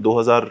2000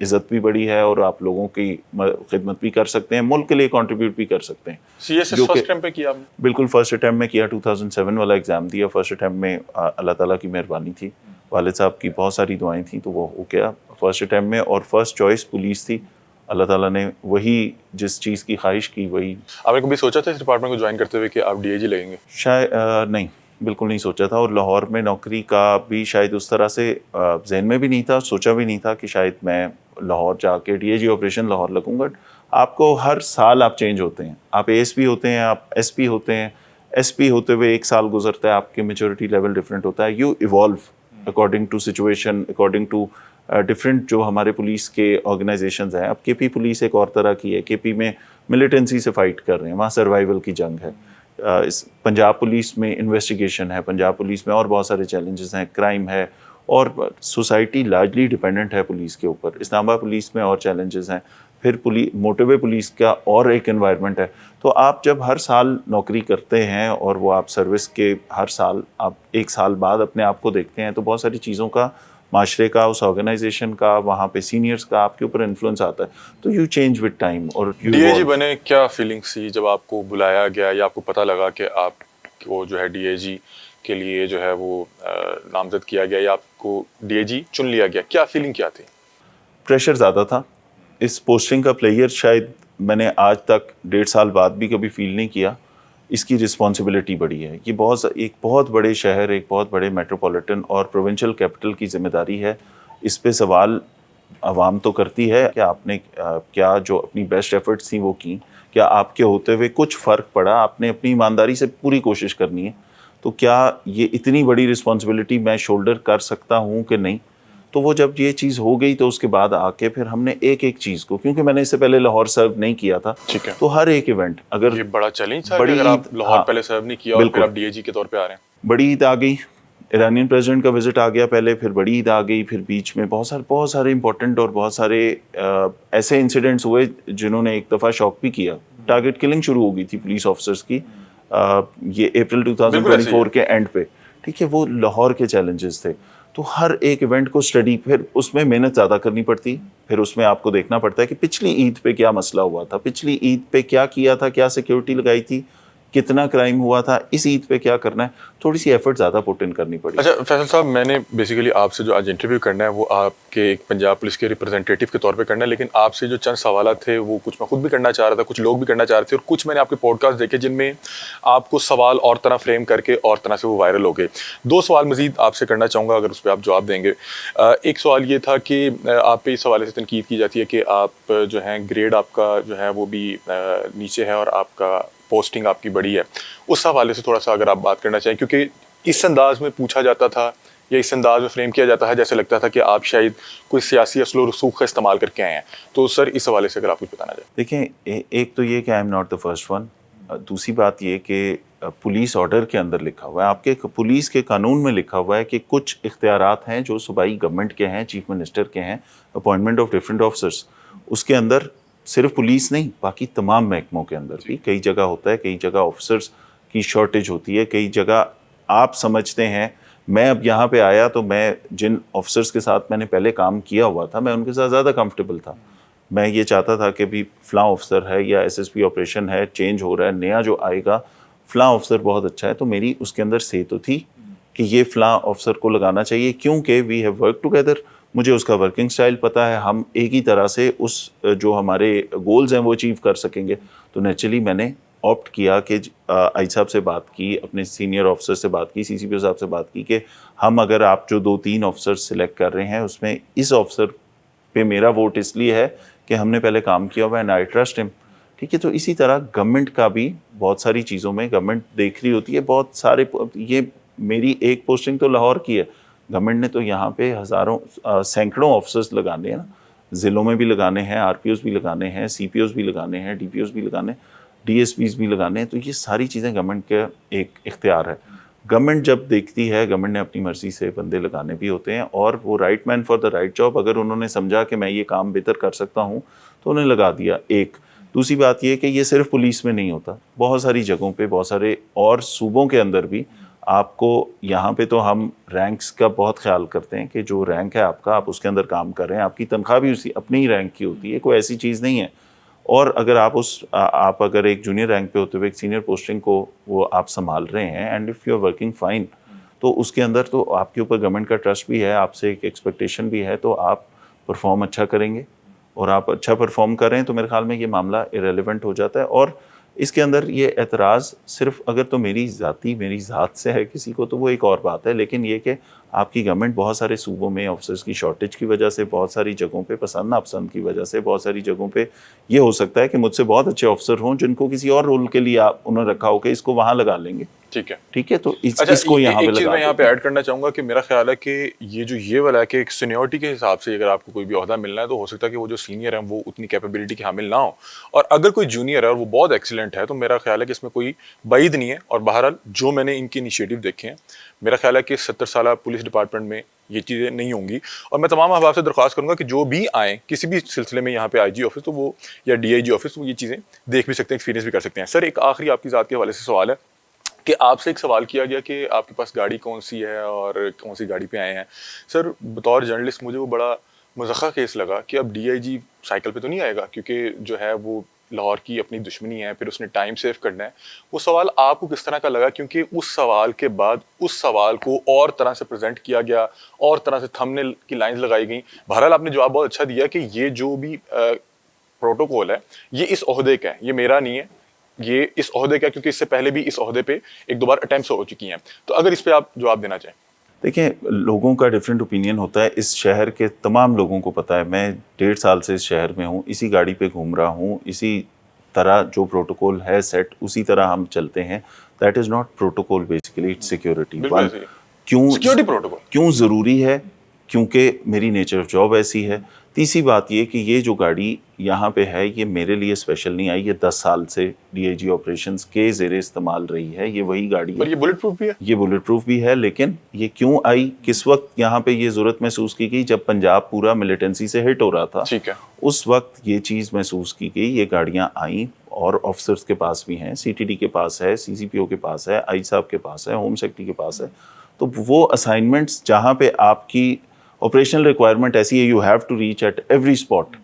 عزت بھی بڑی ہے اور آپ لوگوں کی خدمت بھی کر سکتے ہیں, ملک کے لیے کنٹریبیوٹ بھی کر سکتے ہیں. CSS فرسٹ اٹیمپٹ پہ کیا آپ نے؟ بالکل فرسٹ اٹیمپٹ میں کیا, 2007 والا ایگزام دیا. فرسٹ اٹیمپٹ میں اللہ تعالیٰ کی مہربانی تھی, والد صاحب کی بہت ساری دعائیں تھیں تو وہ ہو گیا فرسٹ اٹیمپٹ میں. اور فرسٹ چوائس پولیس تھی, اللہ تعالیٰ نے وہی جس چیز کی خواہش کی وہی. آپ نے کبھی سوچا تھا اس ڈپارٹمنٹ کو جوائن کرتے ہوئے کہ آپ DIG لگیں گے؟ شاید نہیں, بالکل نہیں سوچا تھا. اور لاہور میں نوکری کا بھی شاید اس طرح سے ذہن میں بھی نہیں تھا, سوچا بھی نہیں تھا کہ شاید میں لاہور جا کے DIG آپریشن لاہور لگوں گا. آپ کو ہر سال آپ چینج ہوتے ہیں, آپ ASP ہوتے ہیں, آپ SP ہوتے ہیں, SP ہوتے ہوئے ایک سال گزرتا ہے, آپ کے میچورٹی لیول ڈفرینٹ ہوتا ہے. You evaluate according to situation, according to different جو ہمارے پولیس کے آرگنائزیشنز ہیں. اب KP پولیس ایک اور طرح کی ہے, KP میں ملیٹنسی سے فائٹ کر رہے ہیں, وہاں سروائیول کی جنگ ہے. پنجاب پولیس میں انویسٹیگیشن ہے, پنجاب پولیس میں اور بہت سارے چیلنجز ہیں, کرائم ہے, اور سوسائٹی لارجلی ڈیپینڈنٹ ہے پولیس کے اوپر. اسلام آباد پولیس میں اور چیلنجز ہیں, پھر موٹو وے پولیس کا اور ایک انوائرمنٹ ہے. تو آپ جب ہر سال نوکری کرتے ہیں اور وہ آپ سروس کے ہر سال آپ ایک سال بعد اپنے آپ کو دیکھتے ہیں تو بہت ساری چیزوں کا, معاشرے کا, اس آرگنائزیشن کا, وہاں پہ سینئرس کا آپ کے اوپر انفلوئنس آتا ہے. تو یو چینج ود ٹائم. اور DIG بنے کیا فیلنگس تھی جب آپ کو بلایا گیا یا آپ کو پتہ لگا کہ آپ کو جو ہے DIG کے لیے جو ہے وہ نامزد کیا گیا یا آپ کو DIG چن لیا گیا, کیا فیلنگ کیا تھی؟ پریشر زیادہ تھا. اس پوسٹنگ کا پلیئر شاید میں نے آج تک 1.5 سال بعد بھی کبھی فیل نہیں کیا. اس کی رسپانسبلٹی بڑی ہے. یہ ایک بہت بڑے شہر, ایک بہت بڑے میٹروپولیٹن اور پروونشل کیپٹل کی ذمہ داری ہے. اس پہ سوال عوام تو کرتی ہے کہ آپ نے کیا جو اپنی بیسٹ ایفرٹس تھیں وہ کی, کیا آپ کے ہوتے ہوئے کچھ فرق پڑا, آپ نے اپنی ایمانداری سے پوری کوشش کرنی ہے. تو کیا یہ اتنی بڑی رسپانسبلٹی میں شولڈر کر سکتا ہوں کہ نہیں. تو وہ جب یہ چیز ہو گئی تو اس کے بعد آ کے پھر ہم نے ایک ایک چیز کو, کیونکہ میں نے اس سے پہلے لاہور سرو نہیں کیا تھا, ٹھیک ہے, تو ہر ایک ایونٹ اگر یہ بڑا چیلنج تھا کہ اگر آپ لاہور پہلے سرو نہیں کیا اور پھر آپ DIG کے طور پہ آ رہے ہیں. بڑی عید آ گئی, ایرانین پریزیڈنٹ کا وزٹ آ گیا پہلے, پھر بڑی عید آ گئی, پھر بیچ میں بہت سارے امپورٹنٹ اور بہت سارے ایسے انسیڈنٹس ہوئے جنہوں نے ایک دفعہ شوک بھی کیا. ٹارگٹ کلنگ شروع ہو گئی تھی پولیس آفیسرس کی, یہ اپریل 2024 کے اینڈ پہ, ٹھیک ہے. وہ لاہور کے چیلنجز تھے. تو ہر ایک ایونٹ کو اسٹڈی, پھر اس میں محنت زیادہ کرنی پڑتی, پھر اس میں آپ کو دیکھنا پڑتا ہے کہ پچھلی عید پہ کیا مسئلہ ہوا تھا, پچھلی عید پہ کیا کیا تھا, کیا سیکیورٹی لگائی تھی, کتنا کرائم ہوا تھا, اس عید پہ کیا کرنا ہے. تھوڑی سی ایفرٹ زیادہ پٹ ان کرنی پڑی. اچھا فیصل صاحب, میں نے بیسیکلی آپ سے جو آج انٹرویو کرنا ہے وہ آپ کے ایک پنجاب پولیس کے ریپرزینٹیٹیو کے طور پہ کرنا ہے, لیکن آپ سے جو چند سوالات تھے وہ کچھ میں خود بھی کرنا چاہ رہا تھا, کچھ لوگ بھی کرنا چاہ رہے تھے, اور کچھ میں نے آپ کے پوڈ کاسٹ دیکھے جن میں آپ کو سوال اور طرح فریم کر کے اور طرح سے وہ وائرل ہو گئے. 2 سوال مزید آپ سے کرنا چاہوں گا اگر اس پہ آپ جواب دیں گے. ایک سوال یہ تھا کہ آپ پہ اس حوالے سے تنقید کی جاتی ہے کہ آپ جو ہیں گریڈ آپ کا جو ہے وہ بھی نیچے ہے اور آپ کا پوسٹنگ آپ کی بڑی ہے. اس حوالے سے تھوڑا سا اگر آپ بات کرنا چاہیں, کیونکہ اس انداز میں پوچھا جاتا تھا یا اس انداز میں فریم کیا جاتا ہے جیسے لگتا تھا کہ آپ شاید کوئی سیاسی اصل و رسوخ کا استعمال کر کے آئے ہیں. تو سر اس حوالے سے اگر آپ کچھ بتانا چاہیں. دیکھیں, ایک تو یہ کہ I am not the first one. دوسری بات یہ کہ پولیس آرڈر کے اندر لکھا ہوا ہے, آپ کے پولیس کے قانون میں لکھا ہوا ہے کہ کچھ اختیارات ہیں جو صوبائی گورنمنٹ کے ہیں, چیف منسٹر کے ہیں, اپوائنٹمنٹ آف ڈفرینٹ آفیسرس. اس کے اندر صرف پولیس نہیں, باقی تمام محکموں کے اندر بھی کئی جگہ ہوتا ہے, کئی جگہ آفیسرس کی شارٹیج ہوتی ہے, کئی جگہ آپ سمجھتے ہیں. میں اب یہاں پہ آیا تو میں جن آفیسرس کے ساتھ میں نے پہلے کام کیا ہوا تھا, میں ان کے ساتھ زیادہ کمفرٹیبل تھا. میں یہ چاہتا تھا کہ بھی فلاں آفیسر ہے یا SSP آپریشن ہے, چینج ہو رہا ہے, نیا جو آئے گا فلاں آفیسر بہت اچھا ہے. تو میری اس کے اندر سے تو تھی کہ یہ فلاں آفیسر کو لگانا چاہیے, کیونکہ وی ہیو ورک ٹوگیدر, مجھے اس کا ورکنگ سٹائل پتہ ہے, ہم ایک ہی طرح سے اس جو ہمارے گولز ہیں وہ اچیو کر سکیں گے. تو نیچرلی میں نے آپٹ کیا کہ آئی صاحب سے بات کی, اپنے سینئر آفیسر سے بات کی, CCPO صاحب سے بات کی کہ ہم اگر آپ جو 2-3 آفیسر سلیکٹ کر رہے ہیں اس میں اس آفیسر پہ میرا ووٹ اس لیے ہے کہ ہم نے پہلے کام کیا ہوا ہے, آئی ٹرسٹ ہم. ٹھیک ہے. تو اسی طرح گورنمنٹ کا بھی بہت ساری چیزوں میں گورنمنٹ دیکھ رہی ہوتی ہے. بہت سارے, یہ میری ایک پوسٹنگ تو لاہور کی ہے, گورنمنٹ نے تو یہاں پہ ہزاروں سینکڑوں آفیسرس لگانے ہیں نا, ضلعوں میں بھی لگانے ہیں, RPOs بھی لگانے ہیں, CPOs بھی لگانے ہیں, DPOs بھی لگانے ہیں, DSPs بھی لگانے ہیں. تو یہ ساری چیزیں گورنمنٹ کا ایک اختیار ہے. گورنمنٹ جب دیکھتی ہے, گورنمنٹ نے اپنی مرضی سے بندے لگانے بھی ہوتے ہیں, اور وہ right man for the right job, اگر انہوں نے سمجھا کہ میں یہ کام بہتر کر سکتا ہوں تو انہیں لگا دیا. ایک دوسری بات یہ کہ یہ صرف پولیس میں نہیں ہوتا, بہت ساری جگہوں پہ, بہت سارے اور صوبوں کے اندر بھی آپ کو یہاں پہ تو ہم رینکس کا بہت خیال کرتے ہیں کہ جو رینک ہے آپ کا، آپ اس کے اندر کام کر رہے ہیں، آپ کی تنخواہ بھی اسی اپنی ہی رینک کی ہوتی ہے، کوئی ایسی چیز نہیں ہے. اور اگر آپ اگر ایک جونیئر رینک پہ ہوتے ہوئے ایک سینئر پوسٹنگ کو وہ آپ سنبھال رہے ہیں، and if you are working fine, تو اس کے اندر تو آپ کے اوپر گورنمنٹ کا ٹرسٹ بھی ہے، آپ سے ایک ایکسپیکٹیشن بھی ہے، تو آپ پرفارم اچھا کریں گے. اور آپ اچھا پرفارم کر رہے ہیں تو میرے خیال میں یہ معاملہ ایریلیونٹ ہو جاتا ہے. اور اس کے اندر یہ اعتراض صرف اگر تو میری ذات سے ہے کسی کو تو وہ ایک اور بات ہے، لیکن یہ کہ آپ کی گورنمنٹ بہت سارے صوبوں میں آفیسرز کی شارٹیج کی وجہ سے، بہت ساری جگہوں پہ پسند ناپسند کی وجہ سے، بہت ساری جگہوں پہ یہ ہو سکتا ہے کہ مجھ سے بہت اچھے آفیسر ہوں جن کو کسی اور رول کے لیے انہوں نے رکھا ہو کہ اس کو وہاں لگا لیں گے. ٹھیک ہے، تو اچھا اس کو یہاں پہ ایک چیز لگا میں یہاں پہ دیتے ہیں. ایڈ کرنا چاہوں گا کہ میرا خیال ہے کہ یہ والا ہے کہ ایک سینیورٹی کے حساب سے اگر آپ کو کوئی بھی عہدہ ملنا ہے تو ہو سکتا ہے کہ وہ جو سینئر ہیں وہ اتنی کیپیبلٹی کے حامل نہ ہوں، اور اگر کوئی جونیئر ہے اور وہ بہت ایکسیلنٹ ہے تو میرا خیال ہے کہ اس میں کوئی بعید نہیں ہے. اور بہرحال جو میں نے ان کے انیشیٹو دیکھے ہیں، میرا خیال ہے کہ 70 سالہ پولیس ڈپارٹمنٹ میں یہ چیزیں نہیں ہوں گی. اور میں تمام احباب سے درخواست کروں گا کہ جو بھی آئیں کسی بھی سلسلے میں یہاں پہ آئی جی آفس تو وہ یا ڈی آئی جی آفس، وہ یہ چیزیں دیکھ بھی سکتے ہیں، ایکسپیرینس بھی کر سکتے ہیں. سر ایک آخری آپ کی ذات کے حوالے سے سوال ہے کہ آپ سے ایک سوال کیا گیا کہ آپ کے پاس گاڑی کون سی ہے اور کون سی گاڑی پہ آئے ہیں. سر بطور جرنلسٹ مجھے وہ بڑا مضحکہ کیس لگا کہ اب ڈی آئی جی سائیکل پہ تو نہیں آئے گا، کیونکہ جو ہے وہ لاہور کی اپنی دشمنی ہے، پھر اس نے ٹائم سیو کرنا ہے. وہ سوال آپ کو کس طرح کا لگا؟ کیونکہ اس سوال کے بعد اس سوال کو اور طرح سے پریزنٹ کیا گیا، اور طرح سے تھمبنیل کی لائنز لگائی گئیں. بہرحال آپ نے جواب بہت اچھا دیا کہ یہ جو بھی پروٹوکول ہے یہ اس عہدے کا ہے، یہ میرا نہیں ہے، یہ اس عہدے کا، کیونکہ اس سے پہلے بھی اس عہدے پہ ایک دو بار اٹیمپٹس ہو چکی ہیں. تو اگر اس پہ آپ جواب دینا چاہیں. دیکھیں، لوگوں کا ڈیفرنٹ اوپینین ہوتا ہے. اس شہر کے تمام لوگوں کو پتہ ہے، میں 1.5 سال سے اس شہر میں ہوں، اسی گاڑی پہ گھوم رہا ہوں، اسی طرح جو پروٹوکول ہے سیٹ اسی طرح ہم چلتے ہیں. That is not protocol, basically it's security. Security protocol کیوں ضروری ہے؟ کیونکہ میری نیچر آف جاب ایسی ہے. تیسری بات یہ کہ یہ جو گاڑی یہاں پہ ہے یہ میرے لیے اسپیشل نہیں آئی، یہ 10 سال سے ڈی آئی جی آپریشنز کے زیر استعمال رہی ہے. یہ وہی گاڑی ہے، اور یہ بلٹ پروف بھی ہے. یہ بلٹ پروف بھی ہے. لیکن یہ کیوں آئی، کس وقت یہاں پہ یہ ضرورت محسوس کی گئی؟ جب پنجاب پورا ملیٹنسی سے ہٹ ہو رہا تھا، ٹھیک ہے، اس وقت یہ چیز محسوس کی گئی. یہ گاڑیاں آئیں اور آفیسرز کے پاس بھی ہیں، سی ٹی ڈی کے پاس ہے، سی سی پی او کے پاس ہے، آئی صاحب کے پاس ہے، ہوم سیکرٹری کے پاس ہے. تو وہ اسائنمنٹس جہاں پہ آپ کی آپریشنل ریکوائرمنٹ ایسی ہے، you have to reach at every spot.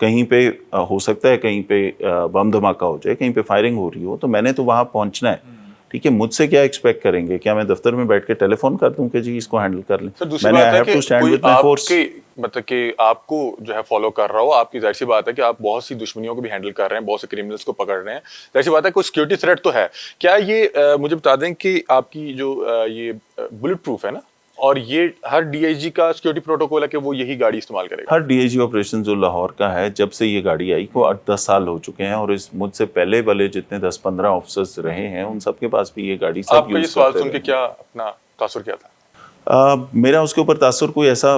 کہیں پہ ہو سکتا ہے کہیں پہ بم دھماکہ ہو جائے، کہیں پہ فائرنگ ہو رہی ہو، تو میں نے تو وہاں پہنچنا ہے. ٹھیک ہے، مجھ سے کیا ایکسپیکٹ کریں گے؟ کیا میں دفتر میں بیٹھ کے ٹیلی فون کر دوں کہ جی اس کو ہینڈل کر لیں؟ سر دوسری میں نے بات ہے کہ کوئی آپ کے مطلب کہ آپ کو جو ہے فالو کر رہا ہو، آپ کی ظاہر سی بات ہے کہ آپ بہت سی دشمنیوں کو بھی ہینڈل کر رہے ہیں، بہت سے کرمنلز کو پکڑ رہے ہیں، ظاہر سی بات ہے کوئی سیکورٹی تھریٹ تو ہے. کیا یہ مجھے بتا دیں کہ آپ کی جو یہ بلٹ پروف ہے نا، اور یہ ہر ڈی آئی جی کا سیکورٹی پروٹوکول ہے کہ وہ یہی گاڑی استعمال کرے گا؟ ہر ڈی آئی جی آپریشن جو لاہور کا ہے، جب سے یہ گاڑی آئی وہ 8-10 سال ہو چکے ہیں، اور اس مجھ سے پہلے والے جتنے 10-15 آفیسرز رہے ہیں ان سب کے پاس بھی یہ گاڑی سب آپ کا یہ یوز سوال کرتے سن کے رہے ہیں. کیا اپنا تاثر کیا تھا؟ میرا اس کے اوپر تاثر کوئی ایسا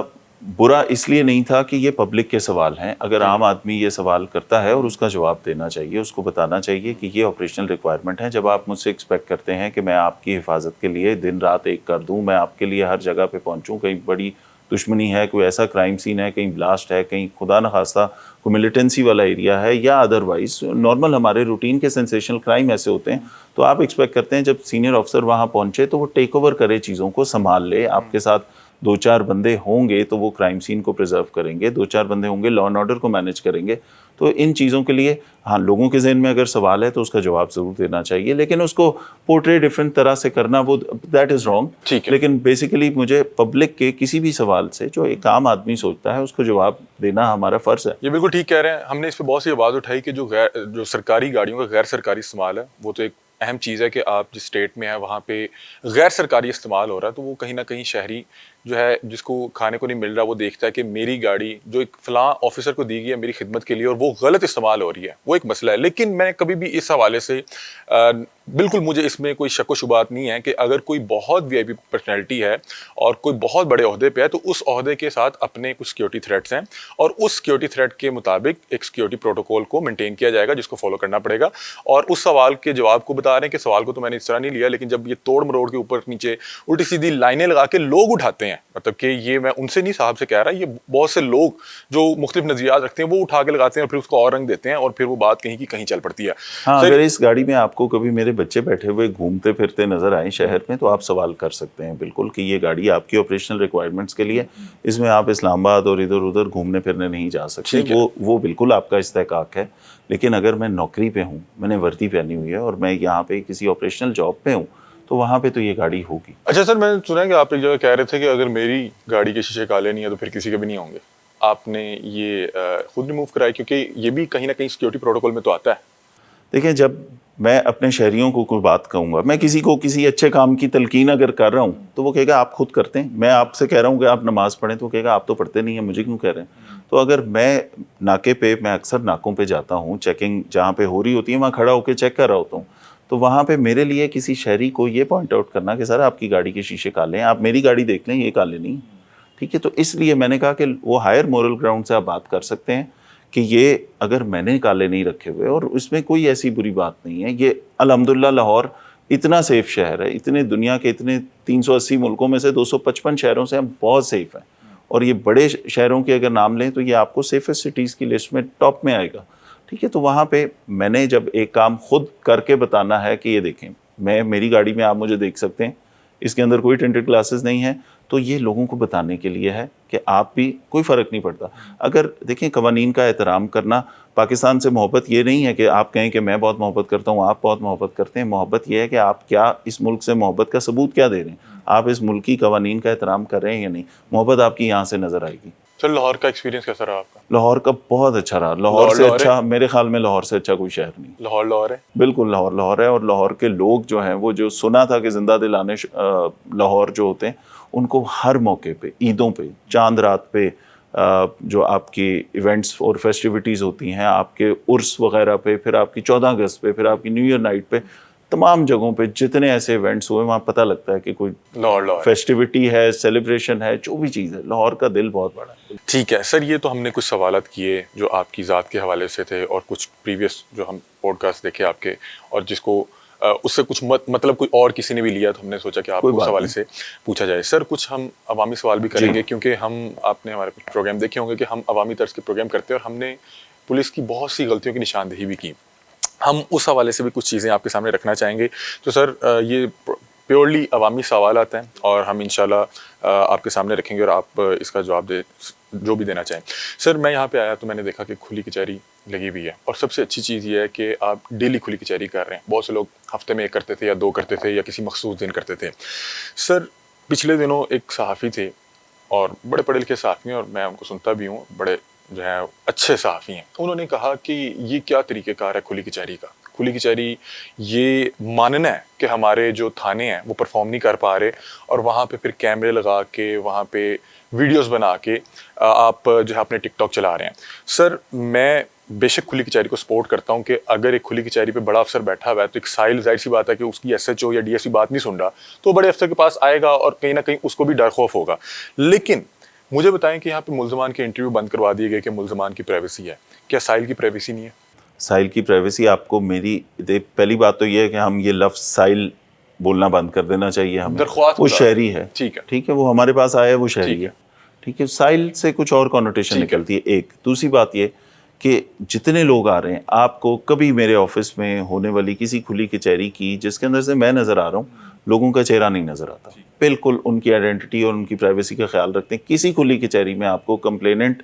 برا اس لیے نہیں تھا کہ یہ پبلک کے سوال ہیں. اگر عام آدمی یہ سوال کرتا ہے اور اس کا جواب دینا چاہیے، اس کو بتانا چاہیے کہ یہ آپریشنل ریکوائرمنٹ ہے. جب آپ مجھ سے ایکسپیکٹ کرتے ہیں کہ میں آپ کی حفاظت کے لیے دن رات ایک کر دوں، میں آپ کے لیے ہر جگہ پہ پہنچوں، کہیں بڑی دشمنی ہے، کوئی ایسا کرائم سین ہے، کہیں بلاسٹ ہے، کہیں خدا نخواستہ کوئی ملیٹنسی والا ایریا ہے، یا ادروائز نارمل ہمارے روٹین کے سینسیشنل کرائم ایسے ہوتے ہیں، تو آپ ایکسپیکٹ کرتے ہیں جب سینئر آفیسر وہاں پہنچے تو وہ ٹیک اوور کرے، چیزوں کو سنبھال لے. آپ کے ساتھ 2-4 بندے ہوں گے تو وہ کرائم سین کو پریزرو کریں گے، 2-4 بندے ہوں گے لا اینڈ آرڈر کو مینیج کریں گے. تو ان چیزوں کے لیے ہاں لوگوں کے ذہن میں اگر سوال ہے تو اس کا جواب ضرور دینا چاہیے، لیکن اس کو پورٹری ڈفرینٹ طرح سے کرنا وہ دیٹ از رانگ. ٹھیک ہے، لیکن بیسیکلی مجھے پبلک کے کسی بھی سوال سے جو ایک عام آدمی سوچتا ہے اس کو جواب دینا ہمارا فرض ہے. یہ بالکل ٹھیک کہہ رہے ہیں. ہم نے اس پہ بہت سی آواز اٹھائی کہ جو سرکاری گاڑیوں کا غیر سرکاری استعمال ہے وہ تو ایک اہم چیز ہے کہ آپ جس اسٹیٹ میں ہیں وہاں پہ غیر سرکاری استعمال ہو رہا ہے، تو وہ کہیں نہ کہیں شہری جو ہے جس کو کھانے کو نہیں مل رہا وہ دیکھتا ہے کہ میری گاڑی جو ایک فلاں آفیسر کو دی گئی ہے میری خدمت کے لیے اور وہ غلط استعمال ہو رہی ہے، وہ ایک مسئلہ ہے. لیکن میں کبھی بھی اس حوالے سے بالکل مجھے اس میں کوئی شک و شبہات نہیں ہے کہ اگر کوئی بہت وی آئی پی پرسنالٹی ہے اور کوئی بہت بڑے عہدے پہ ہے تو اس عہدے کے ساتھ اپنے کچھ سیکورٹی تھریٹس ہیں، اور اس سیکورٹی تھریٹ کے مطابق ایک سیکورٹی پروٹوکول کو مینٹین کیا جائے گا جس کو فالو کرنا پڑے گا. اور اس سوال کے جواب کو بتا رہے ہیں کہ سوال کو تو میں نے اس طرح نہیں لیا، لیکن جب یہ توڑ مروڑ کے اوپر نیچے الٹی سیدھی لائنیں لگا کے لوگ اٹھاتے ہیں, مطلب کہ یہ میں ان سے نہیں صاحب سے کہہ رہا, یہ بہت سے لوگ جو مختلف نظریات رکھتے ہیں وہ اٹھا کے لگاتے ہیں اور پھر اس کو اور رنگ دیتے ہیں اور پھر وہ بات کہیں کی کہیں چل پڑتی ہے. ہاں, اگر اس گاڑی میں آپ کو کبھی میرے بچے بیٹھے ہوئے گھومتے پھرتے نظر آئیں شہر میں تو آپ سوال کر سکتے ہیں بالکل کہ یہ گاڑی آپ کی آپریشنل ریکوائرمنٹس کے لیے, اس میں آپ اسلام آباد اور ادھر ادھر گھومنے پھرنے نہیں جا سکتے, وہ بالکل آپ کا استحقاق ہے. لیکن اگر میں نوکری پہ ہوں, میں نے وردی پہنی ہوئی ہے اور میں یہاں پہ کسی آپریشنل جاب پہ ہوں تو وہاں پہ تو یہ گاڑی ہوگی. اچھا سر, میں نے سنا ہے کہ آپ ایک جگہ کہہ رہے تھے کہ اگر میری گاڑی کے شیشے کالے نہیں ہیں تو پھر کسی کے بھی نہیں ہوں گے. آپ نے یہ خود ریموو کرائے کیونکہ یہ بھی کہیں نہ کہیں سیکیورٹی پروٹوکول میں تو آتا ہے. دیکھیں, جب میں اپنے شہریوں کو کوئی بات کہوں گا, میں کسی کو کسی اچھے کام کی تلقین اگر کر رہا ہوں تو وہ کہے گا آپ خود کرتے ہیں. میں آپ سے کہہ رہا ہوں کہ آپ نماز پڑھیں تو وہ کہے گا آپ تو پڑھتے نہیں ہیں, مجھے کیوں کہہ رہے ہیں. تو اگر میں ناکے پہ, میں اکثر ناکوں پہ جاتا ہوں, چیکنگ جہاں پہ ہو رہی ہوتی ہے وہاں کھڑا ہو کے چیک کر رہا ہوتا ہوں, تو وہاں پہ میرے لیے کسی شہری کو یہ پوائنٹ آؤٹ کرنا کہ سر آپ کی گاڑی کے شیشے کالے ہیں, آپ میری گاڑی دیکھ لیں یہ کالے نہیں, ٹھیک ہے. تو اس لیے میں نے کہا کہ وہ ہائر مورل گراؤنڈ سے آپ بات کر سکتے ہیں کہ یہ اگر میں نے کالے نہیں رکھے ہوئے اور اس میں کوئی ایسی بری بات نہیں ہے. یہ الحمدللہ لاہور اتنا سیف شہر ہے, اتنے دنیا کے اتنے 380 ملکوں میں سے 255 شہروں سے ہم بہت سیف ہیں, اور یہ بڑے شہروں کے اگر نام لیں تو یہ آپ کو سیفسٹ سٹیز کی لسٹ میں ٹاپ میں آئے گا, ٹھیک ہے. تو وہاں پہ میں نے جب ایک کام خود کر کے بتانا ہے کہ یہ دیکھیں میری گاڑی میں آپ مجھے دیکھ سکتے ہیں, اس کے اندر کوئی ٹینٹڈ گلاسز نہیں ہیں, تو یہ لوگوں کو بتانے کے لیے ہے کہ آپ بھی کوئی فرق نہیں پڑتا. اگر دیکھیں قوانین کا احترام کرنا, پاکستان سے محبت یہ نہیں ہے کہ آپ کہیں کہ میں بہت محبت کرتا ہوں, آپ بہت محبت کرتے ہیں. محبت یہ ہے کہ آپ کیا اس ملک سے محبت کا ثبوت کیا دے رہے ہیں, آپ اس ملک کی قوانین کا احترام کر رہے ہیں یا نہیں. محبت آپ کی یہاں سے نظر آئے گی. سر لاہور کا ایکسپیرینس کیسا رہا آپ کا؟ لاہور کا بہت اچھا رہا. لاہور سے اچھا میرے خیال میں لاہور سے اچھا کوئی شہر نہیں. لاہور ہے بالکل لاہور ہے. اور لاہور کے لوگ جو ہیں وہ جو سنا تھا کہ زندہ دلانے لاہور جو ہوتے ہیں ان کو ہر موقع پہ, عیدوں پہ, چاند رات پہ, جو آپ کی ایونٹس اور فیسٹیوٹیز ہوتی ہیں, آپ کے عرس وغیرہ پہ, پھر آپ کی 14 اگست پہ, پھر آپ کی نیو ایئر نائٹ پہ, تمام جگہوں پہ جتنے ایسے ایونٹس ہوئے وہاں پتہ لگتا ہے کہ کوئی لاہور فیسٹیوٹی ہے, سیلیبریشن ہے, جو بھی چیز ہے. لاہور کا دل بہت بڑا ہے. ٹھیک ہے سر, یہ تو ہم نے کچھ سوالات کیے جو آپ کی ذات کے حوالے سے تھے اور کچھ پریویس جو ہم پوڈ کاسٹ دیکھے آپ کے, اور جس کو اس سے کچھ مطلب کوئی اور کسی نے بھی لیا تو ہم نے سوچا کہ آپ کو اس حوالے سے پوچھا جائے. سر کچھ ہم عوامی سوال بھی کریں گے کیونکہ آپ نے ہمارے کچھ پروگرام دیکھے ہوں گے کہ ہم عوامی طرز کے پروگرام کرتے ہیں اور ہم نے پولیس کی بہت سی غلطیوں کی نشاندہی بھی کی. ہم اس حوالے سے بھی کچھ چیزیں آپ کے سامنے رکھنا چاہیں گے. تو سر یہ پیورلی عوامی سوالات ہیں اور ہم انشاءاللہ آپ کے سامنے رکھیں گے اور آپ اس کا جواب جو بھی دینا چاہیں. سر میں یہاں پہ آیا تو میں نے دیکھا کہ کھلی کچہری لگی ہوئی ہے, اور سب سے اچھی چیز یہ ہے کہ آپ ڈیلی کھلی کچہری کر رہے ہیں. بہت سے لوگ ہفتے میں 1 کرتے تھے یا 2 کرتے تھے یا کسی مخصوص دن کرتے تھے. سر پچھلے دنوں ایک صحافی تھے اور بڑے پڑھے لکھے صحافی ہیں اور میں ان کو سنتا بھی ہوں, بڑے جو ہیں اچھے صحافی ہیں. انہوں نے کہا کہ یہ کیا طریقہ کار ہے کھلی کچہری کا. کھلی کچہری یہ ماننا ہے کہ ہمارے جو تھانے ہیں وہ پرفارم نہیں کر پا رہے اور وہاں پہ پھر کیمرے لگا کے وہاں پہ ویڈیوز بنا کے آپ جو ہے اپنے ٹک ٹاک چلا رہے ہیں. سر میں بے شک کھلی کچہری کو سپورٹ کرتا ہوں کہ اگر ایک کھلی کچہری پہ بڑا افسر بیٹھا ہوا ہے تو ایک سائل ظاہر سی بات ہے کہ اس کی ایس ایچ او یا ڈی ایس پی بات نہیں سن رہا تو بڑے افسر کے پاس آئے گا اور کہیں نہ کہیں اس کو بھی ڈر خوف ہوگا. لیکن مجھے بتائیں کہ یہاں پہ ملزمان کے انٹرویو بند کروا دیے گئے کہ ملزمان کی پرائیویسی ہے, کیا سائل کی پرائیویسی نہیں ہے؟ سائل کی پرائیویسی آپ کو میری پہلی بات تو یہ ہے کہ ہم یہ لفظ سائل بولنا بند کر دینا چاہیے ہمیں. وہ شہری ہے, ٹھیک ہے, وہ ہمارے پاس آیا ہے, وہ شہری ہے, ٹھیک ہے. سائل سے کچھ اور کونوٹیشن نکلتی ہے. ایک دوسری بات یہ کہ جتنے لوگ آ رہے ہیں, آپ کو کبھی میرے آفس میں ہونے والی کسی کھلی کچہری کی جس کے اندر سے میں نظر آ رہا ہوں, لوگوں کا چہرہ نہیں نظر آتا. بالکل ان کی آئیڈینٹی اور ان کی پرائیویسی کا خیال رکھتے ہیں. کسی کھلی کچہری میں آپ کو کمپلیننٹ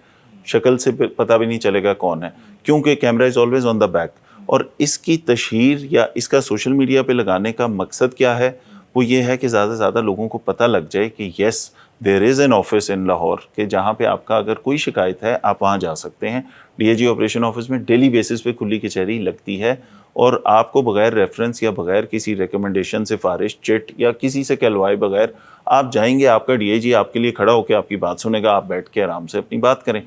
شکل سے پتہ بھی نہیں چلے گا کون ہے, کیونکہ camera is always on the back. اور اس کی تشہیر یا اس کا سوشل میڈیا پہ لگانے کا مقصد کیا ہے؟ وہ یہ ہے کہ زیادہ سے زیادہ لوگوں کو پتہ لگ جائے کہ yes there is an office in Lahore, کہ جہاں پہ آپ کا اگر کوئی شکایت ہے آپ وہاں جا سکتے ہیں. D A G operation office میں ڈیلی بیسس پہ کھلی کچہری لگتی ہے اور آپ کو بغیر ریفرنس یا بغیر کسی ریکمنڈیشن سفارش چٹ یا کسی سے کہلوائے بغیر آپ جائیں گے, آپ کا ڈی اے جی آپ کے لیے کھڑا ہو کے آپ کی بات سنے گا, آپ بیٹھ کے آرام سے اپنی بات کریں.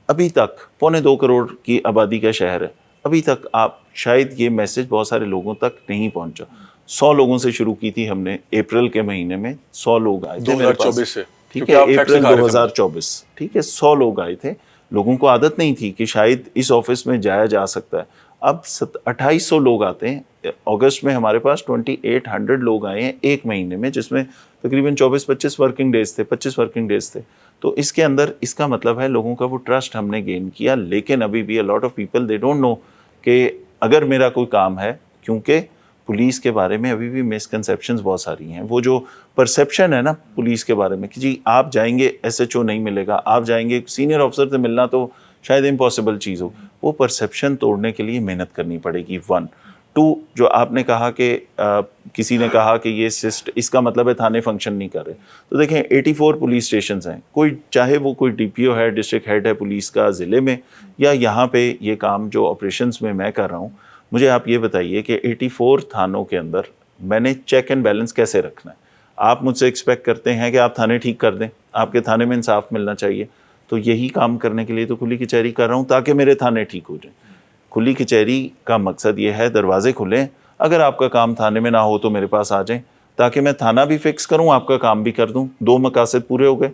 ابھی تک 2.25 کروڑ کی آبادی کا شہر ہے, ابھی تک آپ شاید یہ میسج بہت سارے لوگوں تک نہیں پہنچا. 100 لوگوں سے شروع کی تھی ہم نے اپریل کے مہینے میں, 100 لوگ آئے تھے 2024 سے, ٹھیک ہے, اپریل 2024, ٹھیک ہے, 100 لوگ آئے تھے. لوگوں کو عادت نہیں تھی کہ شاید اس آفس میں جایا جا سکتا ہے. اب 2800 لوگ آتے ہیں. اگست میں ہمارے پاس 2800 لوگ آئے ہیں ایک مہینے میں, جس میں تقریباً 24-25 ورکنگ ڈیز تھے, 25 ورکنگ ڈیز تھے. تو اس کے اندر اس کا مطلب ہے لوگوں کا وہ ٹرسٹ ہم نے گین کیا. لیکن ابھی بھی a lot of people they don't know کہ اگر میرا کوئی کام ہے, کیونکہ پولیس کے بارے میں ابھی بھی مسکنسیپشنز بہت ساری ہیں. وہ جو پرسیپشن ہے نا پولیس کے بارے میں کہ جی آپ جائیں گے SHO نہیں ملے گا, آپ جائیں گے سینئر آفیسر سے ملنا تو شاید امپاسبل چیز ہو, وہ پرسیپشن توڑنے کے لیے محنت کرنی پڑے گی. 1 2 جو آپ نے کہا کہ کسی نے کہا کہ یہ اس کا مطلب ہے تھانے فنکشن نہیں کر رہے, تو دیکھیں 84 پولیس اسٹیشنز ہیں, کوئی چاہے وہ کوئی DPO ہے, ڈسٹرکٹ ہیڈ ہے پولیس کا ضلع میں, یا یہاں پہ یہ کام جو آپریشنز میں کر رہا ہوں, مجھے آپ یہ بتائیے کہ 84 تھانوں کے اندر میں نے چیک اینڈ بیلنس کیسے رکھنا ہے؟ آپ مجھ سے ایکسپیکٹ کرتے ہیں کہ آپ تھانے ٹھیک کر دیں, آپ کے تھانے میں انصاف ملنا چاہیے, تو یہی کام کرنے کے لیے تو کھلی کچہری کر رہا ہوں تاکہ میرے تھانے ٹھیک ہو جائیں. کھلی کچہری کا مقصد یہ ہے دروازے کھلیں, اگر آپ کا کام تھانے میں نہ ہو تو میرے پاس آ جائیں تاکہ میں تھانہ بھی فکس کروں, آپ کا کام بھی کر دوں. 2 مقاصد پورے ہو گئے.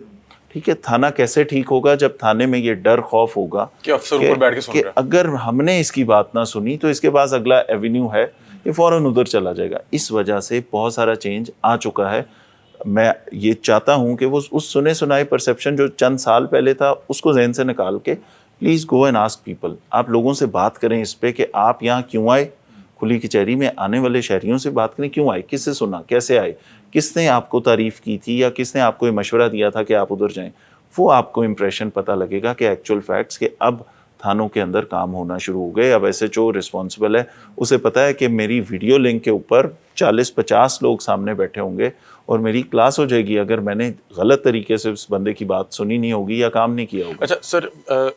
ٹھیک ہے, تھانہ کیسے ٹھیک ہوگا جب تھانے میں یہ ڈر خوف ہوگا کہ افسر اوپر بیٹھ کے سن کہ رہا ہے, اگر ہم نے اس کی بات نہ سنی تو اس کے پاس اگلا ایونیو ہے, یہ فوراً ادھر چلا جائے گا. اس وجہ سے بہت سارا چینج آ چکا ہے. میں یہ چاہتا ہوں کہ وہ اس سنے سنائے پرسیپشن جو چند سال پہلے تھا اس کو ذہن سے نکال کے please go and ask people. آپ لوگوں سے بات کریں اس پہ کہ آپ یہاں کیوں آئے, کھلی کچہری میں آنے والے شہریوں سے بات کریں کیوں آئے, کس سے سنا, کیسے آئے, کس نے آپ کو تعریف کی تھی یا کس نے آپ کو یہ مشورہ دیا تھا کہ آپ ادھر جائیں. وہ آپ کو امپریشن پتہ لگے گا کہ ایکچوئل فیکٹس کہ اب تھانوں کے اندر کام ہونا شروع ہو گئے. اب SHO رسپانسبل ہے, اسے پتہ ہے کہ میری ویڈیو لنک کے اوپر 40-50 لوگ سامنے بیٹھے ہوں گے اور میری کلاس ہو جائے گی اگر میں نے غلط طریقے سے اس بندے کی بات سنی نہیں ہوگی یا کام نہیں کیا ہوگا. اچھا سر,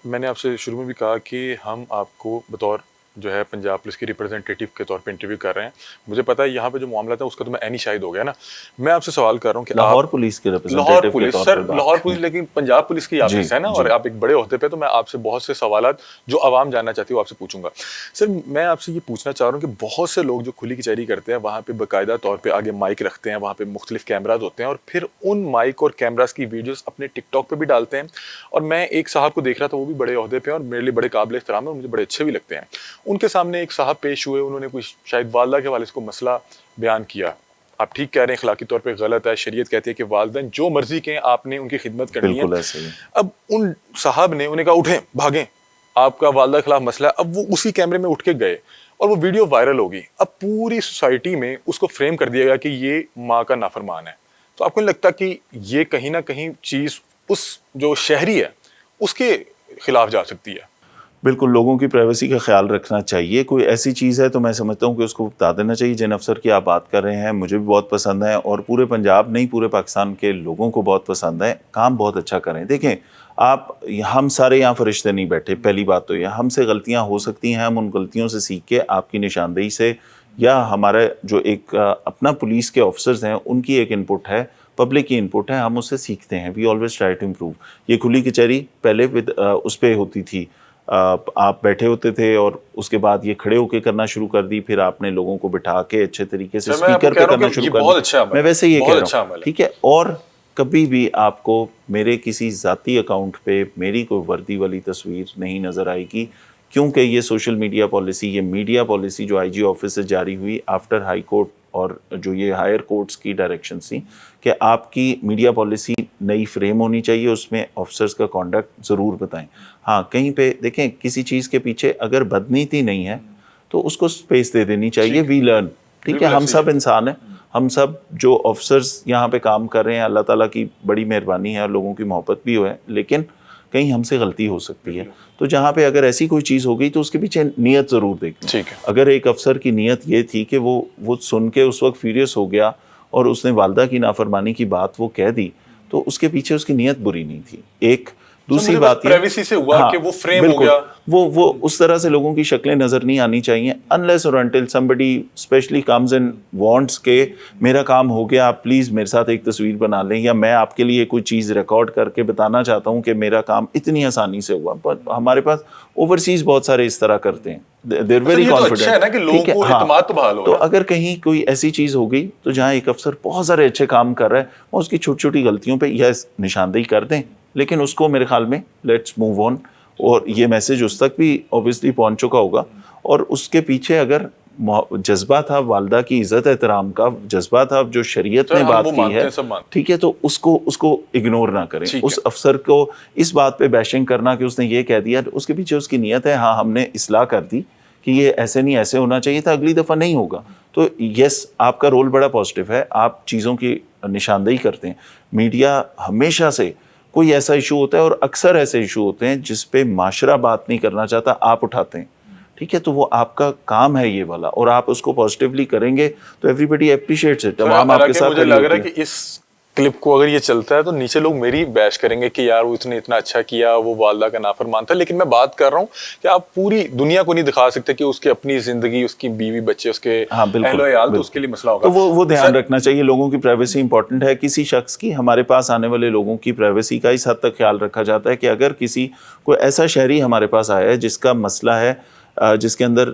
میں نے آپ سے شروع میں بھی کہا کہ ہم آپ کو بطور جو ہے پنجاب پولیس کی ریپرزینٹیٹیو کے طور پہ انٹرویو کر رہے ہیں. مجھے پتا ہے یہاں پہ جو معاملہ تھا اس کا تو میں عینی شاہد ہو گیا نا. میں آپ سے سوال کر رہا ہوں کہ لاہور پولیس کے لاہور ریپرزینٹیٹیو کے پولیس طور سر, پر لاہور پولیس لیکن پنجاب پولیس کی آفس ہے نا, اور آپ ایک بڑے عہدے پہ, تو میں آپ سے بہت سے سوالات جو عوام جاننا چاہتی ہے وہ آپ سے پوچھوں گا. سر میں آپ سے یہ پوچھنا چاہ رہا ہوں کہ بہت سے لوگ جو کھلی کچہری کرتے ہیں وہاں پہ باقاعدہ طور پہ آگے مائک رکھتے ہیں, وہاں پہ مختلف کیمراز ہوتے ہیں, اور پھر ان مائک اور کیمراز کی ویڈیوز اپنے ٹک ٹاک پہ بھی ڈالتے ہیں. اور میں ایک صاحب کو دیکھ رہا تھا, وہ بھی بڑے عہدے پہ اور میرے لیے بڑے قابل احترام ہیں اور مجھے بڑے اچھے بھی لگتے ہیں. ان کے سامنے ایک صاحب پیش ہوئے, انہوں نے کوئی شاید والدہ کے حوالے سے کوئی مسئلہ بیان کیا. آپ ٹھیک کہہ رہے ہیں, اخلاقی طور پہ غلط ہے, شریعت کہتی ہے کہ والدین جو مرضی کہیں آپ نے ان کی خدمت کرنی ہے. بالکل ایسے ہی. اب ان صاحب نے انہیں کہا اٹھیں بھاگیں, آپ کا والدہ کے خلاف مسئلہ ہے. اب وہ اسی کیمرے میں اٹھ کے گئے اور وہ ویڈیو وائرل ہوگی. اب پوری سوسائٹی میں اس کو فریم کر دیا گیا کہ یہ ماں کا نافرمان ہے. تو آپ کو نہیں لگتا کہ یہ کہیں نہ کہیں چیز اس جو شہری ہے اس کے خلاف جا سکتی ہے؟ بالکل, لوگوں کی پرائیویسی کا خیال رکھنا چاہیے. کوئی ایسی چیز ہے تو میں سمجھتا ہوں کہ اس کو بتا دینا چاہیے. جن افسر کی آپ بات کر رہے ہیں مجھے بھی بہت پسند ہے, اور پورے پنجاب نہیں پورے پاکستان کے لوگوں کو بہت پسند ہے. کام بہت اچھا کریں. دیکھیں آپ, ہم سارے یہاں فرشتے نہیں بیٹھے. پہلی بات تو یہ, ہم سے غلطیاں ہو سکتی ہیں, ہم ان غلطیوں سے سیکھ کے آپ کی نشاندہی سے, یا ہمارا جو ایک اپنا پولیس کے آفسرز ہیں ان کی ایک انپٹ ہے, پبلک کی انپٹ ہے, ہم اس سے سیکھتے ہیں. We always try to improve. یہ کھلی کچہری پہلے اس پہ ہوتی تھی, آپ بیٹھے ہوتے تھے اور اس کے بعد یہ کھڑے ہو کے کرنا شروع کر دی, پھر آپ نے لوگوں کو بٹھا کے اچھے طریقے سے اسپیکر پہ کرنا شروع کر دیا. میں ویسے یہ کہہ رہا ہوں, ٹھیک ہے. اور کبھی بھی آپ کو میرے کسی ذاتی اکاؤنٹ پہ میری کوئی وردی والی تصویر نہیں نظر آئے گی, کیونکہ یہ سوشل میڈیا پالیسی, یہ میڈیا پالیسی جو IG آفس سے جاری ہوئی آفٹر ہائی کورٹ اور جو یہ ہائر کورٹس کی ڈائریکشن تھی کہ آپ کی میڈیا پالیسی نئی فریم ہونی چاہیے, اس میں آفسرز کا کانڈکٹ ضرور بتائیں. ہاں کہیں پہ دیکھیں کسی چیز کے پیچھے اگر بدنیتی نہیں ہے تو اس کو سپیس دے دینی چاہیے. وی لرن, ٹھیک ہے, ہم سب انسان ہیں, ہم سب جو آفسرز یہاں پہ کام کر رہے ہیں, اللہ تعالیٰ کی بڑی مہربانی ہے اور لوگوں کی محبت بھی ہے, لیکن کہیں ہم سے غلطی ہو سکتی ہے. تو جہاں پہ اگر ایسی کوئی چیز ہو گئی تو اس کے پیچھے نیت ضرور دیکھیں. اگر ایک افسر کی نیت یہ تھی کہ وہ سن کے اس وقت فیوریس ہو گیا اور اس نے والدہ کی نافرمانی کی بات وہ کہہ دی, تو اس کے پیچھے اس کی نیت بری نہیں تھی. ایک دوسری بات پرائیویسی سے ہوا کہ وہ فریم ہو گیا, وہ اس طرح سے لوگوں کی شکلیں نظر نہیں آنی چاہیے, unless or until somebody specially comes and wants کہ میرا کام ہو گیا, آپ پلیز میرے ساتھ ایک تصویر بنا لیں, یا میں آپ کے لیے کوئی چیز ریکارڈ کر کے بتانا چاہتا ہوں کہ میرا کام اتنی آسانی سے ہوا. پر ہمارے پاس اوورسیز بہت سارے اس طرح کرتے ہیں, they're very confident. تو اگر کہیں کوئی ایسی چیز ہو گئی تو جہاں ایک افسر بہت سارے اچھے کام کر رہا ہے, وہ اس کی چھوٹی چھوٹی غلطیوں پہ یس نشاندہی کر دیں, لیکن اس کو میرے خیال میں لیٹس موو آن. اور یہ میسج اس تک بھی اوبیسلی پہنچ چکا ہوگا, اور اس کے پیچھے اگر جذبہ تھا والدہ کی عزت احترام کا، جذبہ تھا جو شریعت نے بات کی ہے، ٹھیک ہے، تو اس کو اگنور نہ کریں. اس افسر کو اس بات پہ بیشنگ کرنا کہ اس نے یہ کہہ دیا، اس کے پیچھے اس کی نیت ہے ہاں ہم نے اصلاح کر دی کہ یہ ایسے نہیں ایسے ہونا چاہیے تھا، اگلی دفعہ نہیں ہوگا. تو یس آپ کا رول بڑا پازیٹیو ہے، آپ چیزوں کی نشاندہی کرتے ہیں. میڈیا ہمیشہ سے کوئی ایسا ایشو ہوتا ہے، اور اکثر ایسے ایشو ہوتے ہیں جس پہ معاشرہ بات نہیں کرنا چاہتا، آپ اٹھاتے ہیں، ٹھیک ہے، تو وہ آپ کا کام ہے یہ والا، اور آپ اس کو پازیٹیولی کریں گے تو ایوری بڈی اپریشیٹس اٹ. عوام آپ کے ساتھ مجھے لگ رہا ہے کہ اس کلپ کو اگر یہ چلتا ہے تو نیچے لوگ میری بیش کریں گے کہ یار وہ اتنا اچھا کیا، وہ والدہ کا نافرمان تھا. لیکن میں بات کر رہا ہوں کہ آپ پوری دنیا کو نہیں دکھا سکتے کہ اس کی اپنی زندگی، اس کی بیوی بچے، اس کے اہل و عیال، تو اس کے لیے مسئلہ ہوگا. تو وہ دھیان رکھنا چاہیے، لوگوں کی پرائیویسی امپورٹنٹ ہے. کسی شخص کی، ہمارے پاس آنے والے لوگوں کی پرائیویسی کا اس حد تک خیال رکھا جاتا ہے کہ اگر کسی کوئی ایسا شہری ہمارے پاس آیا ہے جس کا مسئلہ ہے، جس کے اندر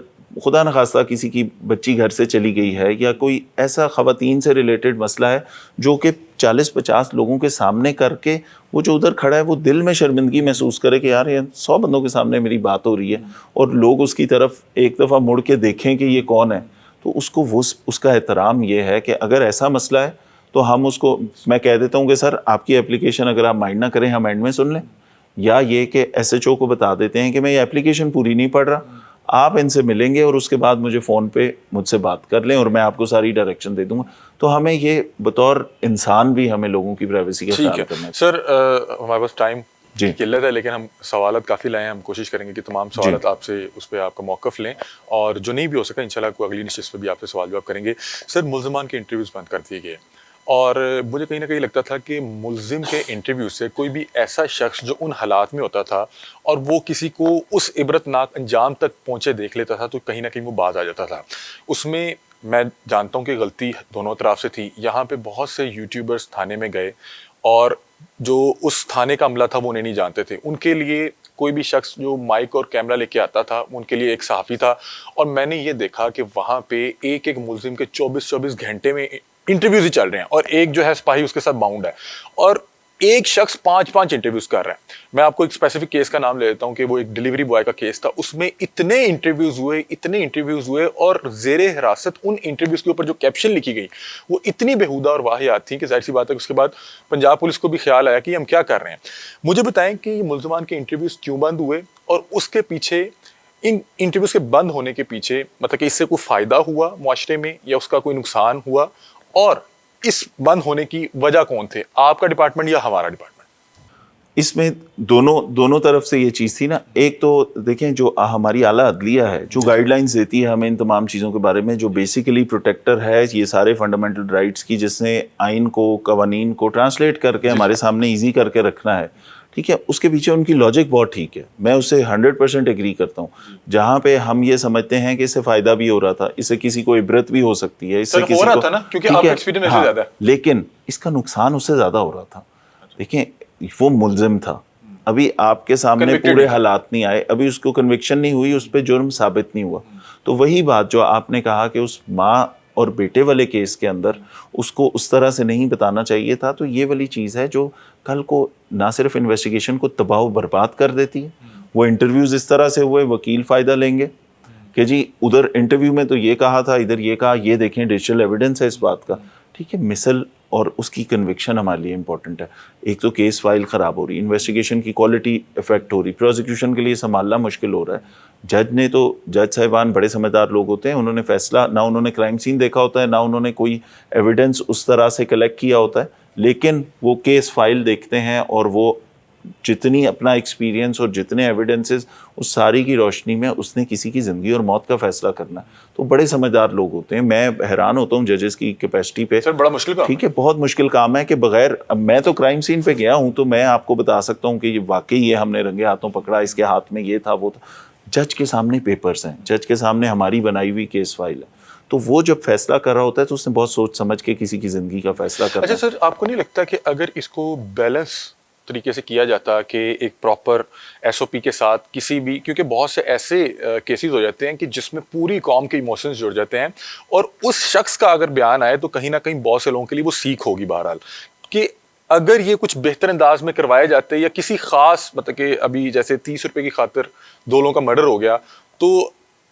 خدا نخواستہ کسی کی بچی گھر سے چلی گئی ہے، یا کوئی ایسا خواتین سے ریلیٹڈ مسئلہ ہے جو کہ 40-50 لوگوں کے سامنے کر کے وہ جو ادھر کھڑا ہے وہ دل میں شرمندگی محسوس کرے کہ یار 100 بندوں کے سامنے میری بات ہو رہی ہے، اور لوگ اس کی طرف ایک دفعہ مڑ کے دیکھیں کہ یہ کون ہے، تو اس کا احترام یہ ہے کہ اگر ایسا مسئلہ ہے تو ہم اس کو، میں کہہ دیتا ہوں کہ سر آپ کی اپلیکیشن اگر آپ مائنڈ نہ کریں ہم اینڈ میں سن لیں، یا یہ کہ ایس ایچ او کو بتا دیتے ہیں کہ میں یہ اپلیکیشن پوری نہیں پڑھ رہا، آپ ان سے ملیں گے اور اس کے بعد مجھے فون پہ مجھ سے بات کر لیں اور میں آپ کو ساری ڈائریکشن دے دوں گا. تو ہمیں یہ بطور انسان بھی ہمیں لوگوں کی پرائیویسی کا خیال کرنا ہے. سر ہمارے پاس ٹائم کی قلت ہے، لیکن ہم سوالات کافی لائے ہیں، ہم کوشش کریں گے کہ تمام سوالات آپ سے اس پہ آپ کا موقف لیں، اور جو نہیں بھی ہو سکا انشاءاللہ کوئی اگلی نشست پہ بھی آپ سے سوال جواب کریں گے. سر ملزمان کے انٹرویوز بند کر دیے گئے، اور مجھے کہیں نہ کہیں لگتا تھا کہ ملزم کے انٹرویو سے کوئی بھی ایسا شخص جو ان حالات میں ہوتا تھا اور وہ کسی کو اس عبرتناک انجام تک پہنچے دیکھ لیتا تھا تو کہیں نہ کہیں وہ باز آ جاتا تھا. اس میں میں جانتا ہوں کہ غلطی دونوں طرف سے تھی. یہاں پہ بہت سے یوٹیوبرز تھانے میں گئے اور جو اس تھانے کا عملہ تھا وہ انہیں نہیں جانتے تھے. ان کے لیے کوئی بھی شخص جو مائک اور کیمرہ لے کے آتا تھا ان کے لیے ایک صحافی تھا، اور میں نے یہ دیکھا کہ وہاں پہ ایک ملزم کے 24 گھنٹے میں انٹرویوز ہی چل رہے ہیں، اور ایک جو ہے سپاہی اس کے ساتھ باؤنڈ ہے، اور ایک شخص 5 انٹرویوز کر رہا ہے. میں آپ کو ایک اسپیسیفک کیس کا نام لے دیتا ہوں کہ وہ ایک ڈیلیوری بوائے کا کیس تھا. اس میں اتنے انٹرویوز ہوئے اور زیر حراست ان انٹرویوز کے اوپر جو کیپشن لکھی گئی وہ اتنی بےہودہ اور واہیات تھیں کہ ظاہر سی بات ہے اس کے بعد پنجاب پولیس کو بھی خیال آیا کہ ہم کیا کر رہے ہیں. مجھے بتائیں کہ یہ ملزمان کے انٹرویوز کیوں بند ہوئے، اور اس کے پیچھے، ان انٹرویوز کے بند ہونے کے پیچھے مطلب کہ اس سے کوئی فائدہ ہوا معاشرے میں یا اس کا کوئی نقصان ہوا، اور اس بند ہونے کی وجہ کون تھے، آپ کا ڈپارٹمنٹ یا ہمارا ڈپارٹمنٹ؟ اس میں دونوں طرف سے یہ چیز تھی نا. ایک تو دیکھیں جو ہماری اعلیٰ عدلیہ ہے جو گائیڈ لائنز دیتی ہے ہمیں ان تمام چیزوں کے بارے میں، جو بیسیکلی پروٹیکٹر ہے یہ سارے فنڈامنٹل رائٹس کی، جس نے آئین کو، قوانین کو ٹرانسلیٹ کر کے ہمارے سامنے ایزی کر کے رکھنا ہے، ٹھیک ہے، اس کے پیچھے ان کی لاجک بہت ٹھیک ہے، میں اس سے 100% ایگری کرتا ہوں. جہاں پہ ہم یہ سمجھتے ہیں کہ اس سے فائدہ بھی ہو رہا تھا، اس سے کسی کو عبرت بھی ہو سکتی ہے، اس سے کسی کو، لیکن اس کا نقصان اس سے زیادہ ہو رہا تھا. دیکھیں وہ ملزم تھا، ابھی آپ کے سامنے پورے حالات نہیں آئے، ابھی اس کو کنوکشن نہیں ہوئی، اس پہ جرم ثابت نہیں ہوا. تو وہی بات جو آپ نے کہا کہ اس ماں اور بیٹے والے کیس کے اندر اس کو اس طرح سے نہیں بتانا چاہیے تھا، تو یہ والی چیز ہے جو کل کو نہ صرف انویسٹیگیشن کو تباہ و برباد کر دیتی ہے. وہ انٹرویوز اس طرح سے ہوئے، وکیل فائدہ لیں گے کہ جی ادھر انٹرویو میں تو یہ کہا تھا، ادھر یہ کہا، یہ دیکھیں ڈیجیٹل ایویڈنس ہے اس بات کا، ٹھیک ہے. مثل اور اس کی کنوکشن ہمارے لیے امپورٹنٹ ہے. ایک تو کیس فائل خراب ہو رہی، انویسٹیگیشن کی کوالٹی افیکٹ ہو رہی، پروزیکیوشن کے لیے سنبھالنا مشکل ہو رہا ہے. جج صاحبان بڑے سمجھدار لوگ ہوتے ہیں، انہوں نے فیصلہ، نہ انہوں نے کرائم سین دیکھا ہوتا ہے، نہ انہوں نے کوئی ایویڈنس اس طرح سے کلیکٹ کیا ہوتا ہے، لیکن وہ کیس فائل دیکھتے ہیں اور وہ جتنی اپنا ایکسپیرینس اور جتنے ایویڈنسز، اس ساری کی روشنی میں اس نے کسی کی زندگی اور موت کا فیصلہ کرنا ہے. تو بڑے سمجھدار لوگ ہوتے ہیں. میں حیران ہوتا ہوں ججز کی کیپیسٹی پہ. سر بڑا مشکل کام، ٹھیک ہے، بہت مشکل کام ہے کہ بغیر، میں تو کرائم سین پہ گیا ہوں تو میں آپ کو بتا سکتا ہوں کہ یہ واقعی یہ ہم نے رنگے ہاتھوں پکڑا، اس کے ہاتھ میں یہ تھا وہ تھا. جج کے سامنے پیپرز ہیں، جج کے سامنے ہماری بنائی ہوئی کیس فائل ہے، تو وہ جب فیصلہ کر رہا ہوتا ہے تو اس نے بہت سوچ سمجھ کے کسی کی زندگی کا فیصلہ کرنا ہے. اچھا سر، آپ کو نہیں لگتا کہ اگر اس کو بیلنس طریقے سے کیا جاتا کہ ایک پراپر ایس او پی کے ساتھ کسی بھی، کیونکہ بہت سے ایسے کیسز ہو جاتے ہیں کہ جس میں پوری قوم کے ایموشنز جڑ جاتے ہیں، اور اس شخص کا اگر بیان آئے تو کہیں نہ کہیں بہت سے لوگوں کے لیے وہ سیکھ ہوگی. بہرحال کہ اگر یہ کچھ بہتر انداز میں کروائے جاتے یا کسی خاص، مطلب کہ ابھی جیسے 30 روپے کی خاطر 2 لوگوں کا مرڈر ہو گیا تو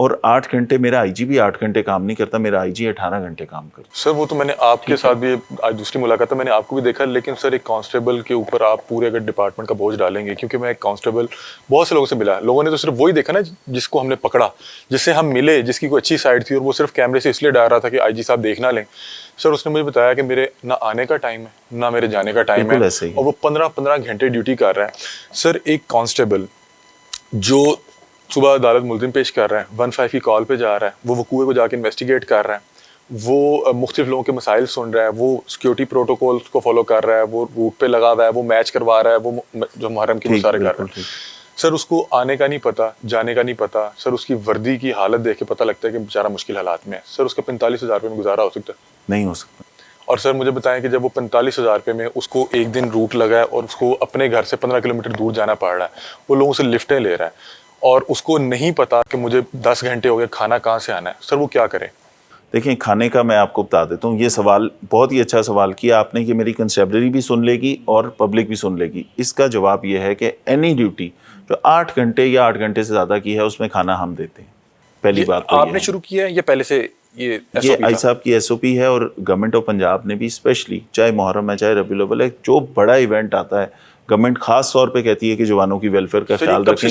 اور 8 گھنٹے میرا آئی جی بھی 8 گھنٹے کام نہیں کرتا, میرا آئی جی 18 گھنٹے کام کرتا. سر وہ تو میں نے آپ کے ساتھ بھی آج دوسری ملاقات ہے, میں نے آپ کو بھی دیکھا, لیکن سر ایک کانسٹیبل کے اوپر آپ پورے اگر ڈپارٹمنٹ کا بوجھ ڈالیں گے, کیونکہ میں ایک کانسٹیبل بہت سے لوگوں سے ملا, لوگوں نے تو صرف وہی دیکھا نا جس کو ہم نے پکڑا, جس سے ہم ملے, جس کی کوئی اچھی سائڈ تھی, اور وہ صرف کیمرے سے اس لیے ڈر رہا تھا کہ آئی جی صاحب دیکھ نہ لیں. سر اس نے مجھے بتایا کہ میرے نہ آنے کا ٹائم ہے نہ میرے جانے کا ٹائم ہے, اور وہ 15 گھنٹے ڈیوٹی کر رہا ہے. سر ایک کانسٹیبل جو صبح عدالت ملزم پیش کر رہا ہے, 15 کی کال پہ جا رہا ہے, وہ وقوع کو جا کے انویسٹیگیٹ کر رہا ہے, وہ مختلف لوگوں کے مسائل سن رہا ہے, وہ سیکیورٹی پروٹوکولز کو فالو کر رہا ہے, وہ روٹ پہ لگا ہوا ہے, وہ میچ کروا رہا ہے, وہ جو محرم کی مشاعرے کر رہا ہے. سر اس کو آنے کا نہیں پتا, جانے کا نہیں پتا. سر اس کی وردی کی حالت دیکھ کے پتہ لگتا ہے کہ بیچارہ مشکل حالات میں ہے. سر اس کا 45,000 روپے میں گزارا ہو سکتا ہے؟ نہیں ہو سکتا. اور سر مجھے بتائیں کہ جب وہ 45,000 روپے میں اس کو ایک دن روٹ لگا ہے اور اس کو اپنے گھر سے 15 کلومیٹر دور جانا پڑ رہا ہے, وہ لوگوں سے لفٹیں لے رہا ہے, اور اس کو نہیں پتا کہ مجھے 10 گھنٹے ہو گئے, کھانا کہاں سے آنا ہے, سر وہ کیا کرے؟ دیکھیں کھانے کا میں آپ کو بتا دیتا ہوں, یہ سوال بہت ہی اچھا سوال کیا آپ نے کہ میری کنسیبلری بھی سن لے گی اور پبلک بھی سن لے گی. اس کا جواب یہ ہے کہ اینی ڈیوٹی جو 8 گھنٹے یا 8 گھنٹے سے زیادہ کی ہے اس میں کھانا ہم دیتے ہیں. پہلی بات تو آپ نے شروع کیا ہے یا پہلے سے یہ آئی صاحب کی ایس او پی ہے, اور گورنمنٹ آف پنجاب نے بھی اسپیشلی, چاہے محرم ہے چاہے ربیع الاول ہے, جو بڑا ایونٹ آتا ہے گورنمنٹ خاص طور پہ کہتی ہے کہ جوانوں کی ویلفیئر کا خیال رکھیں,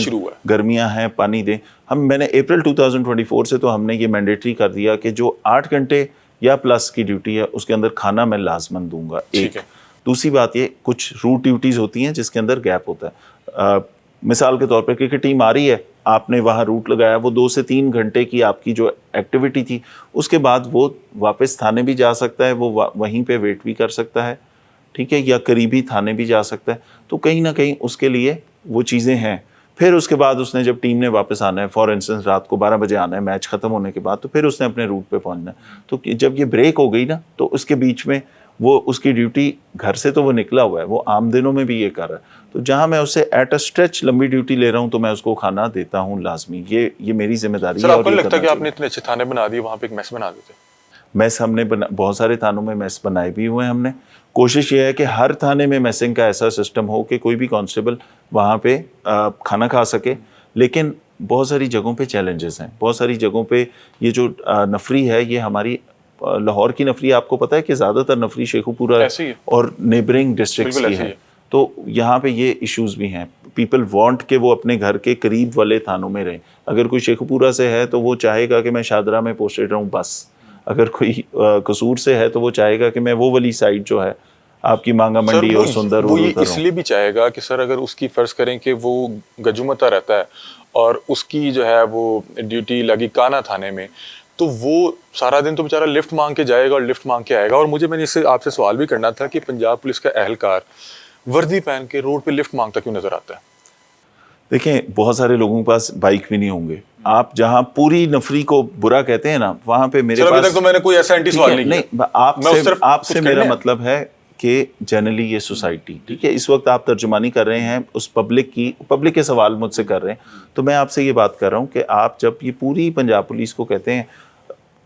گرمیاں ہیں پانی دیں. میں نے اپریل 2024 سے تو ہم نے یہ مینڈیٹری کر دیا کہ جو 8 گھنٹے یا پلس کی ڈیوٹی ہے اس کے اندر کھانا میں لازمن دوں گا. ایک دوسری بات یہ, کچھ روٹ ڈیوٹیز ہوتی ہیں جس کے اندر گیپ ہوتا ہے. مثال کے طور پر کرکٹ ٹیم آ رہی ہے, آپ نے وہاں روٹ لگایا, وہ 2 سے 3 گھنٹے کی آپ کی جو ایکٹیویٹی تھی, اس کے بعد وہ واپس تھانے بھی جا سکتا ہے, وہ وہیں پہ ویٹ بھی کر سکتا ہے, ٹھیک ہے, یا قریبی تھانے بھی جا سکتا ہے. تو کہیں نہ کہیں اس کے لیے وہ چیزیں ہیں. پھر اس کے بعد اس نے جب ٹیم نے واپس آنا ہے, فار انسٹنس رات کو 12 بجے آنا ہے میچ ختم ہونے کے بعد, تو پھر اس نے اپنے روٹ پہ پہنچنا ہے. تو جب یہ بریک ہو گئی نا, تو اس کے بیچ میں وہ اس کی ڈیوٹی گھر سے تو وہ نکلا ہوا ہے, وہ عام دنوں میں بھی یہ کر رہا ہے. تو جہاں میں اسے ایٹ اے اسٹریچ لمبی ڈیوٹی لے رہا ہوں تو میں اس کو کھانا دیتا ہوں لازمی. یہ میری ذمہ داری ہے. سر آپ کو نہیں لگتا کہ آپ نے اتنے اچھے تھانے بنا دیے, وہاں پہ ایک میس بنا دیتے؟ میس ہم نے بہت سارے تھانوں میں میس بنائے بھی ہوئے ہیں. ہم نے کوشش یہ ہے کہ ہر تھانے میں میسنگ کا ایسا سسٹم ہو کہ کوئی بھی کانسٹیبل وہاں پہ کھانا کھا سکے. لیکن بہت ساری جگہوں پہ چیلنجز ہیں, بہت ساری جگہوں پہ یہ جو نفری ہے, یہ ہماری لاہور کی نفری آپ کو پتہ ہے کہ زیادہ تر نفری شیخو پورہ اور نیبرنگ ڈسٹرکٹس کی ہے. تو یہاں پہ یہ ایشوز بھی ہیں. پیپل وانٹ کہ وہ اپنے گھر کے قریب والے تھانوں میں رہیں. اگر کوئی شیخو پورہ سے ہے تو وہ چاہے گا کہ میں شادرہ میں پوسٹڈ رہوں بس. اگر کوئی قصور سے ہے تو وہ چاہے گا کہ میں وہ والی سائڈ جو ہے آپ کی مانگا منڈی اور سندر وہ یہ اس لیے بھی چاہے گا کہ سر اگر اس کی فرض کریں کہ وہ گجومتا رہتا ہے اور اس کی جو ہے وہ ڈیوٹی لگی کانا تھانے میں, تو وہ سارا دن تو بیچارہ لفٹ مانگ کے جائے گا اور لفٹ مانگ کے آئے گا. اور مجھے اس سے آپ سے سوال بھی کرنا تھا کہ پنجاب پولیس کا اہلکار وردی پہن کے روڈ پہ لفٹ مانگتا کیوں نظر آتا ہے؟ دیکھیں بہت سارے لوگوں کے پاس بائک بھی نہیں ہوں گے. آپ جہاں پوری نفری کو برا کہتے ہیں نا, وہاں پہ میرے پاس, ابھی تک تو میں نے کوئی ایسا اینٹی سوال نہیں آپ سے میرا مطلب ہے کہ جنرلی یہ سوسائٹی, ٹھیک ہے, اس وقت آپ ترجمانی کر رہے ہیں اس پبلک کے سوال مجھ سے کر رہے ہیں, تو میں آپ سے یہ بات کر رہا ہوں کہ آپ جب یہ پوری پنجاب پولیس کو کہتے ہیں,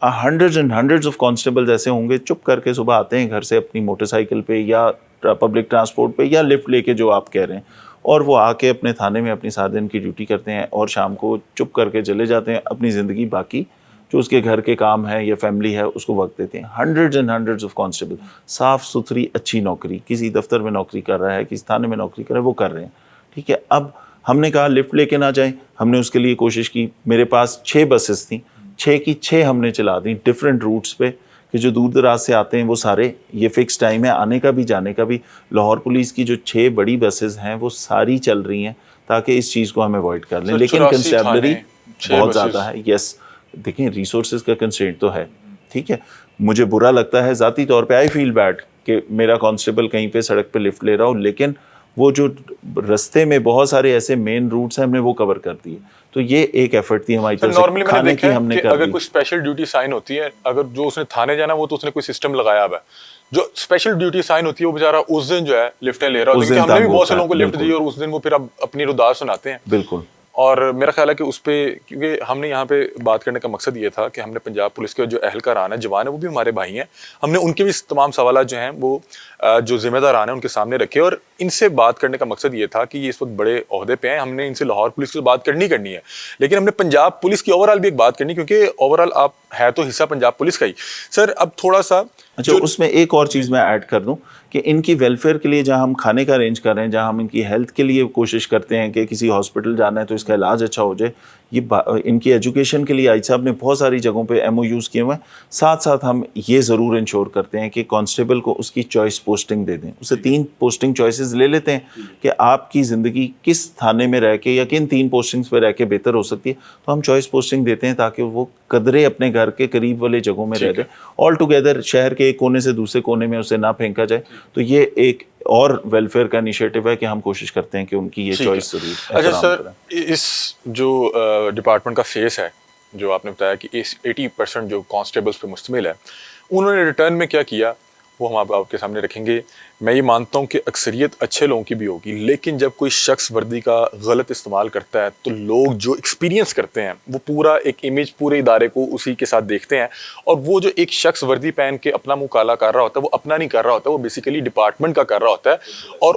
hundreds and hundreds of constables ایسے ہوں گے چپ کر کے صبح آتے ہیں گھر سے اپنی موٹر سائیکل پہ یا پبلک ٹرانسپورٹ پہ یا لفٹ لے کے, جو آپ کہہ رہے ہیں, اور وہ آ کے اپنے تھانے میں اپنی 7 دن کی ڈیوٹی کرتے ہیں اور شام کو چپ کر کے چلے جاتے ہیں, اپنی زندگی باقی جو اس کے گھر کے کام ہے یا فیملی ہے اس کو وقت دیتے ہیں. Hundreds and hundreds of constable صاف ستھری اچھی نوکری, کسی دفتر میں نوکری کر رہا ہے, کسی تھانے میں نوکری کر رہا ہے, وہ کر رہے ہیں, ٹھیک ہے. اب ہم نے کہا لفٹ لے کے نہ جائیں, ہم نے اس کے لیے کوشش کی. میرے پاس 6 بسز تھیں, 6 کی 6 ہم نے چلا دیں ڈفرینٹ روٹس پہ, کہ جو دور دراز سے آتے ہیں وہ سارے, یہ فکس ٹائم ہے آنے کا بھی جانے کا بھی. لاہور پولیس کی جو 6 بڑی بسز ہیں وہ ساری چل رہی ہیں تاکہ اس چیز کو ہمیں اوائڈ کر لیں. لیکن کنسیبلری بہت زیادہ ہے. یس, دیکھیں ریسورسز کا کنسٹرینٹ تو ہے, ٹھیک ہے. مجھے برا لگتا ہے ذاتی طور پہ, آئی فیل بیڈ کہ میرا کانسٹیبل کہیں پہ سڑک پہ لفٹ لے رہا ہو, لیکن وہ جو رستے میں بہت سارے ایسے مین روٹس ہیں ہم نے وہ کور کر دیے. تو یہ ایک ایفرٹ تھی ہماری طرف سے. کھانے کی ہم نے کر دی. اگر کوئی اسپیشل ڈیوٹی سائن ہوتی ہے, اگر جو اس نے تھانے جانا وہ تو اس نے کوئی سسٹم لگایا ہوا ہے, جو اسپیشل ڈیوٹی سائن ہوتی ہے وہ بیچارہ اس دن جو ہے لفٹیں لے رہا ہوتا ہے. ہم نے بھی بہت سے لوگوں کو لفٹ دی اور اس دن وہ پھر اب اپنی رداعت سناتے ہیں. بالکل اور میرا خیال ہے کہ اس پہ، کیونکہ ہم نے یہاں پہ بات کرنے کا مقصد یہ تھا کہ ہم نے پنجاب پولیس کے جو اہلکاران ہیں، جوان ہیں، وہ بھی ہمارے بھائی ہیں، ہم نے ان کے بھی تمام سوالات جو ہیں وہ جو ذمہ داران ہیں ان کے سامنے رکھے، اور ان سے بات کرنے کا مقصد یہ تھا کہ یہ اس وقت بڑے عہدے پہ ہیں، ہم نے ان سے لاہور پولیس سے بات کرنی ہے، لیکن ہم نے پنجاب پولیس کی اوور آل بھی ایک بات کرنی، کیونکہ اوور آل آپ ہے تو حصہ پنجاب پولیس کا ہی۔ سر اب تھوڑا سا اچھا، اس میں ایک اور چیز میں ایڈ کر دوں کہ ان کی ویلفیئر کے لیے جہاں ہم کھانے کا ارینج کر رہے ہیں، جہاں ہم ان کی ہیلتھ کے لیے کوشش کرتے ہیں کہ کسی ہاسپٹل جانا ہے تو اس کا علاج اچھا ہو جائے، یہ ان کی ایجوکیشن کے لیے آئی صاحب نے بہت ساری جگہوں پہ ایم او یوز کیے ہوئے ہیں۔ ساتھ ساتھ ہم یہ ضرور انشور کرتے ہیں کہ کانسٹیبل کو اس کی چوائس پوسٹنگ دے دیں، اسے 3 پوسٹنگ چوائسیز لے لیتے ہیں کہ آپ کی زندگی کس تھانے میں رہ کے یا کن 3 پوسٹنگز پہ رہ کے بہتر ہو سکتی ہے، تو ہم چوائس پوسٹنگ دیتے ہیں تاکہ وہ قدرے اپنے گھر کے قریب والے جگہوں میں رہ جائے، آل ٹوگیدر شہر کے ایک کونے سے دوسرے کونے میں اسے نہ پھینکا جائے۔ تو یہ ایک اور ویلفیئر کا انیشیٹو ہے کہ ہم کوشش کرتے ہیں کہ ان کی یہ چوائس ضرور اچھا احترام سر، کریں۔ اس جو ڈپارٹمنٹ کا فیس ہے، جو آپ نے بتایا کہ 80% جو کانسٹیبلز پہ مشتمل ہے، انہوں نے ریٹرن میں کیا کیا وہ ہم آپ کے سامنے رکھیں گے۔ میں یہ مانتا ہوں کہ اکثریت اچھے لوگوں کی بھی ہوگی، لیکن جب کوئی شخص وردی کا غلط استعمال کرتا ہے تو لوگ جو ایکسپیرینس کرتے ہیں وہ پورا ایک امیج پورے ادارے کو اسی کے ساتھ دیکھتے ہیں، اور وہ جو ایک شخص وردی پہن کے اپنا منہ کالا کر رہا ہوتا ہے وہ اپنا نہیں کر رہا ہوتا، وہ بیسیکلی ڈپارٹمنٹ کا کر رہا ہوتا ہے، اور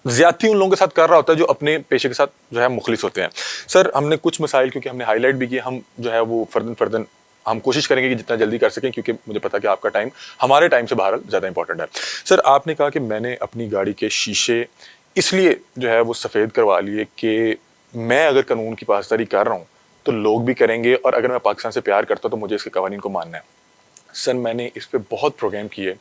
زیادتی ان لوگوں کے ساتھ کر رہا ہوتا ہے جو اپنے پیشے کے ساتھ جو ہے مخلص ہوتے ہیں۔ سر ہم نے کچھ مسائل کیونکہ ہم نے ہائی لائٹ بھی کیے، ہم جو ہے وہ فردن ہم کوشش کریں گے کہ جتنا جلدی کر سکیں، کیونکہ مجھے پتا کہ آپ کا ٹائم ہمارے ٹائم سے بہرحال زیادہ امپورٹنٹ ہے۔ سر آپ نے کہا کہ میں نے اپنی گاڑی کے شیشے اس لیے جو ہے وہ سفید کروا لیے کہ میں اگر قانون کی پاسداری کر رہا ہوں تو لوگ بھی کریں گے، اور اگر میں پاکستان سے پیار کرتا ہوں تو مجھے اس کے قوانین کو ماننا ہے۔ سر میں نے اس پہ بہت پروگرام کیے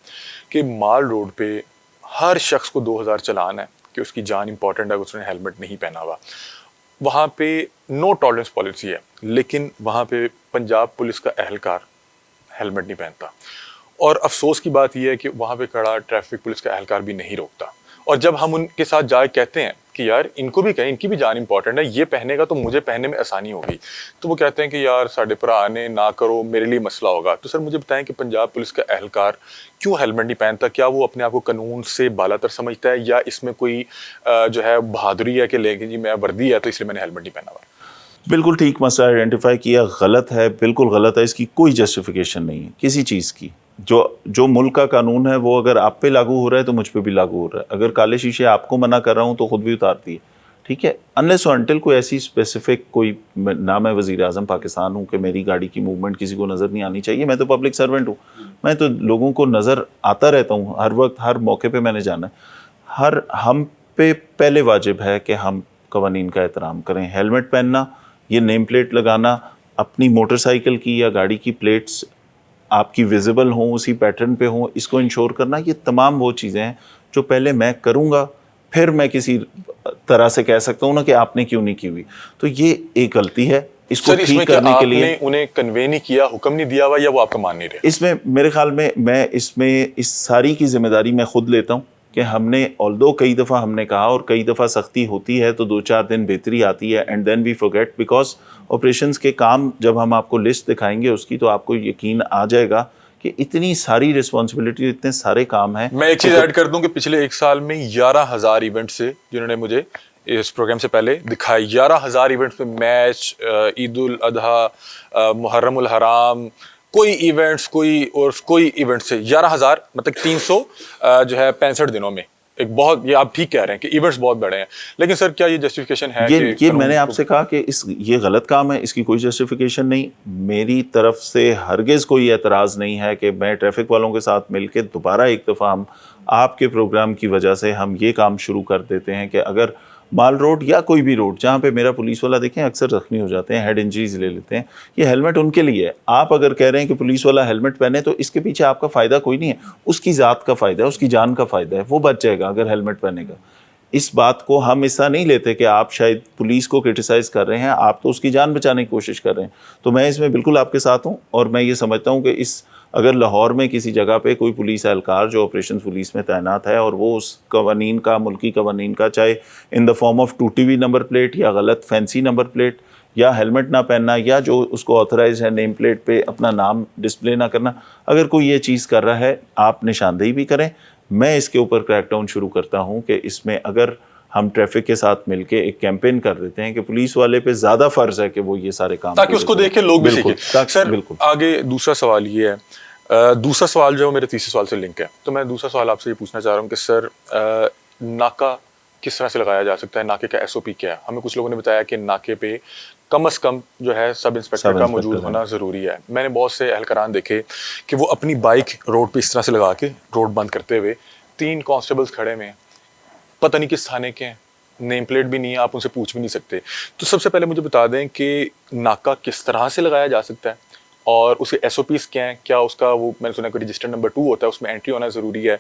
کہ مال روڈ پہ ہر شخص کو 2000 چلان ہے کہ اس کی جان امپورٹنٹ ہے، اس نے ہیلمٹ نہیں پہنا ہوا، وہاں پہ نو ٹالرنس پالیسی ہے، لیکن وہاں پہ پنجاب پولیس کا اہلکار ہیلمٹ نہیں پہنتا، اور افسوس کی بات یہ ہے کہ وہاں پہ کھڑا ٹریفک پولیس کا اہلکار بھی نہیں روکتا، اور جب ہم ان کے ساتھ جائے کہتے ہیں کہ یار ان کو بھی کہیں، ان کی بھی جان امپورٹنٹ ہے، یہ پہنے گا تو مجھے پہننے میں آسانی ہوگی، تو وہ کہتے ہیں کہ یار ساڈے بھرا نے نہ کرو، میرے لیے مسئلہ ہوگا۔ تو سر مجھے بتائیں کہ پنجاب پولیس کا اہلکار کیوں ہیلمٹ نہیں پہنتا؟ کیا وہ اپنے آپ کو قانون سے بالا تر سمجھتا ہے، یا اس میں کوئی جو ہے بہادری ہے کہ لے کے جی میں وردی ہے تو اس لیے میں نے ہیلمٹ نہیں پہنا ہوا؟ بالکل ٹھیک مسئلہ آئیڈینٹیفائی کیا، غلط ہے، بالکل غلط ہے، اس کی کوئی جسٹیفیکیشن نہیں ہے کسی چیز کی۔ جو ملک کا قانون ہے وہ اگر آپ پہ لاگو ہو رہا ہے تو مجھ پہ بھی لاگو ہو رہا ہے، اگر کالے شیشے آپ کو منع کر رہا ہوں تو خود بھی اتارتی ہے، ٹھیک ہے، انلیس اور انٹل کوئی ایسی اسپیسیفک کوئی، نہ میں وزیر اعظم پاکستان ہوں کہ میری گاڑی کی موومنٹ کسی کو نظر نہیں آنی چاہیے، میں تو پبلک سرونٹ ہوں، میں تو لوگوں کو نظر آتا رہتا ہوں ہر وقت، ہر موقع پہ میں نے جانا ہے۔ ہم پہ پہلے واجب ہے کہ ہم قوانین کا احترام کریں، ہیلمٹ پہننا، یہ نیم پلیٹ لگانا، اپنی موٹر سائیکل کی یا گاڑی کی پلیٹس آپ کی ویزیبل ہوں، اسی پیٹرن پہ ہوں، اس کو انشور کرنا، یہ تمام وہ چیزیں ہیں جو پہلے میں کروں گا پھر میں کسی طرح سے کہہ سکتا ہوں نا کہ آپ نے کیوں نہیں کی ہوئی، تو یہ ایک غلطی ہے، اس کو ٹھیک کرنے کے لیے۔ آپ نے انہیں کنوے نہیں کیا، حکم نہیں دیا ہوا، یا وہ آپ کا مان نہیں رہے؟ اس میں میرے خیال میں اس ساری کی ذمہ داری میں خود لیتا ہوں کہ ہم نے although کئی دفعہ ہم نے کہا اور کئی دفعہ سختی ہوتی ہے تو 2-4 دن بہتری آتی ہے، and then we forget، because operations کے کام جب ہم آپ کو لسٹ دکھائیں گے اس کی تو آپ کو یقین آ جائے گا کہ اتنی ساری رسپانسبلٹی، اتنے سارے کام ہیں۔ میں ایک چیز ایڈ کر دوں کہ پچھلے 1 سال میں 11,000 ایونٹ سے جنہوں نے مجھے اس پروگرام سے پہلے دکھائے، 11,000 ایونٹس میں میچ، عید الاضحیٰ، محرم الحرام، کوئی ایونٹ سے 11,000 مطلب 300 جو ہے 65 دنوں میں، ایک بہت، یہ آپ ٹھیک کہہ رہے ہیں کہ ایونٹس بہت بڑے ہیں، لیکن سر کیا یہ جسٹیفیکیشن ہے کہ یہ میں نے آپ سے کہا کہ یہ غلط کام ہے، اس کی کوئی جسٹیفیکیشن نہیں، میری طرف سے ہرگز کوئی اعتراض نہیں ہے کہ میں ٹریفک والوں کے ساتھ مل کے دوبارہ ایک دفعہ ہم آپ کے پروگرام کی وجہ سے ہم یہ کام شروع کر دیتے ہیں کہ اگر مال روڈ یا کوئی بھی روڈ جہاں پہ میرا پولیس والا دیکھیں اکثر زخمی ہو جاتے ہیں، ہیڈ انجریز لے لیتے ہیں، یہ ہیلمٹ ان کے لیے ہے۔ آپ اگر کہہ رہے ہیں کہ پولیس والا ہیلمٹ پہنے تو اس کے پیچھے آپ کا فائدہ کوئی نہیں ہے، اس کی ذات کا فائدہ ہے، اس کی جان کا فائدہ ہے، وہ بچ جائے گا اگر ہیلمٹ پہنے گا۔ اس بات کو ہم ایسا نہیں لیتے کہ آپ شاید پولیس کو کرٹیسائز کر رہے ہیں، آپ تو اس کی جان بچانے کی کوشش کر رہے ہیں، تو میں اس میں بالکل آپ کے ساتھ ہوں، اور میں یہ سمجھتا ہوں کہ اگر لاہور میں کسی جگہ پہ کوئی پولیس اہلکار جو آپریشن پولیس میں تعینات ہے اور وہ اس قوانین کا، ملکی قوانین کا، چاہے ان دا فارم آف ٹوٹی ہوئی نمبر پلیٹ یا غلط فینسی نمبر پلیٹ یا ہیلمٹ نہ پہننا یا جو اس کو آتھرائز ہے نیم پلیٹ پہ اپنا نام ڈسپلے نہ کرنا، اگر کوئی یہ چیز کر رہا ہے آپ نشاندہی بھی کریں، میں اس کے اوپر کریک ڈاؤن شروع کرتا ہوں کہ اس میں اگر ہم ٹریفک کے ساتھ مل کے ایک کیمپین کر دیتے ہیں کہ پولیس والے پہ زیادہ فرض ہے کہ وہ یہ سارے کام تاکہ اس کو دیکھ کے لوگ بھی سیکھیں. سر بالکل. آگے دوسرا سوال یہ ہے, دوسرا سوال جو میرے تیسرے سوال سے لنک ہے, تو میں دوسرا سوال آپ سے یہ پوچھنا چاہ رہا ہوں کہ سر ناکہ کس طرح سے لگایا جا سکتا ہے, ناکے کا ایس او پی کیا ہے؟ ہمیں کچھ لوگوں نے بتایا کہ ناکے پہ کم از کم جو ہے سب انسپیکٹر کا موجود ہونا ضروری ہے. میں نے بہت سے اہلکاران دیکھے کہ وہ اپنی بائک روڈ پہ اس طرح سے لگا کے روڈ بند کرتے ہوئے 3 کانسٹیبلز کھڑے میں, پتہ نہیں کس تھانے کے ہیں, نیم پلیٹ بھی نہیں ہے, آپ ان سے پوچھ بھی نہیں سکتے. تو سب سے پہلے مجھے بتا دیں کہ ناکہ کس طرح سے لگایا جا سکتا ہے اور اس کے ایس او پیز کیا ہیں, کیا اس کا وہ میں نے سنا کہ رجسٹر نمبر 2 ہوتا ہے, اس میں انٹری ہونا ضروری ہے.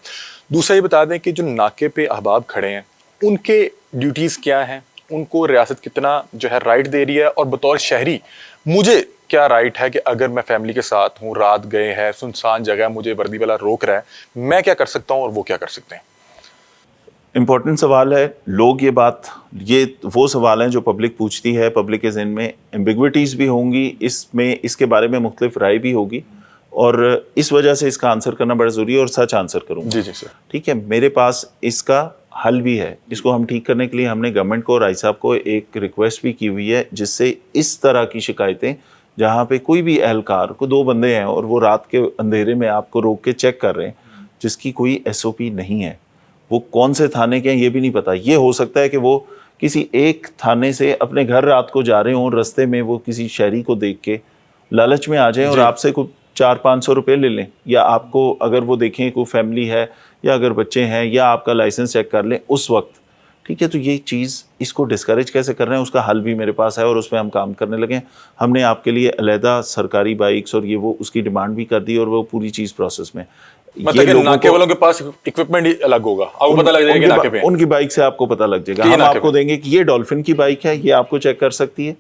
دوسرا یہ بتا دیں کہ جو ناکے پہ احباب کھڑے ہیں ان کے ڈیوٹیز کیا ہیں, ان کو ریاست کتنا جو ہے رائٹ دے رہی ہے, اور بطور شہری مجھے کیا رائٹ ہے کہ اگر میں فیملی کے ساتھ ہوں, رات گئے ہیں, سنسان جگہ, مجھے وردی والا روک رہا ہے, میں کیا کر سکتا ہوں اور وہ کیا کر سکتے ہیں؟ امپورٹنٹ سوال ہے. لوگ یہ وہ سوال ہیں جو پبلک پوچھتی ہے, پبلک کے ذہن میں ایمبیگوٹیز بھی ہوں گی, اس کے بارے میں مختلف رائے بھی ہوگی, اور اس وجہ سے اس کا آنسر کرنا بڑا ضروری ہے, اور سچ آنسر کروں گا. جی سر. ٹھیک ہے, میرے پاس اس کا حل بھی ہے. اس کو ہم ٹھیک کرنے کے لیے ہم نے گورنمنٹ کو اور رائی صاحب کو ایک ریکویسٹ بھی کی ہوئی ہے, جس سے اس طرح کی شکایتیں جہاں پہ کوئی بھی اہلکار کو 2 بندے ہیں اور وہ رات کے اندھیرے میں آپ کو روک کے چیک کر رہے ہیں, جس کی کوئی ایس او پی نہیں ہے, وہ کون سے تھانے کے ہیں یہ بھی نہیں پتا. یہ ہو سکتا ہے کہ وہ کسی ایک تھانے سے اپنے گھر رات کو جا رہے ہوں, رستے میں وہ کسی شہری کو دیکھ کے لالچ میں آ جائیں اور آپ سے کوئی 400-500 روپے لے لیں, یا آپ کو اگر وہ دیکھیں کوئی فیملی ہے یا اگر بچے ہیں, یا آپ کا لائسنس چیک کر لیں اس وقت. ٹھیک ہے, تو یہ چیز اس کو ڈسکریج کیسے کر رہے ہیں, اس کا حل بھی میرے پاس ہے اور اس پہ ہم کام کرنے لگے ہیں. ہم نے آپ کے لیے علیحدہ سرکاری بائکس اور یہ وہ اس کی ڈیمانڈ بھی کر دی, اور وہ پوری چیز پروسیس میں. مطلب کہ ناکے والوں کے پاس اکوپمنٹ ہی الگ ہوگا, آپ کو پتہ لگ جائے گا کہ ناکے پہ ان کی بائک سے آپ کو پتہ لگ جائے گا. ہم آپ کو دیں گے کہ یہ ڈولفن کی بائک ہے, یہ آپ کو چیک کر سکتی ہے,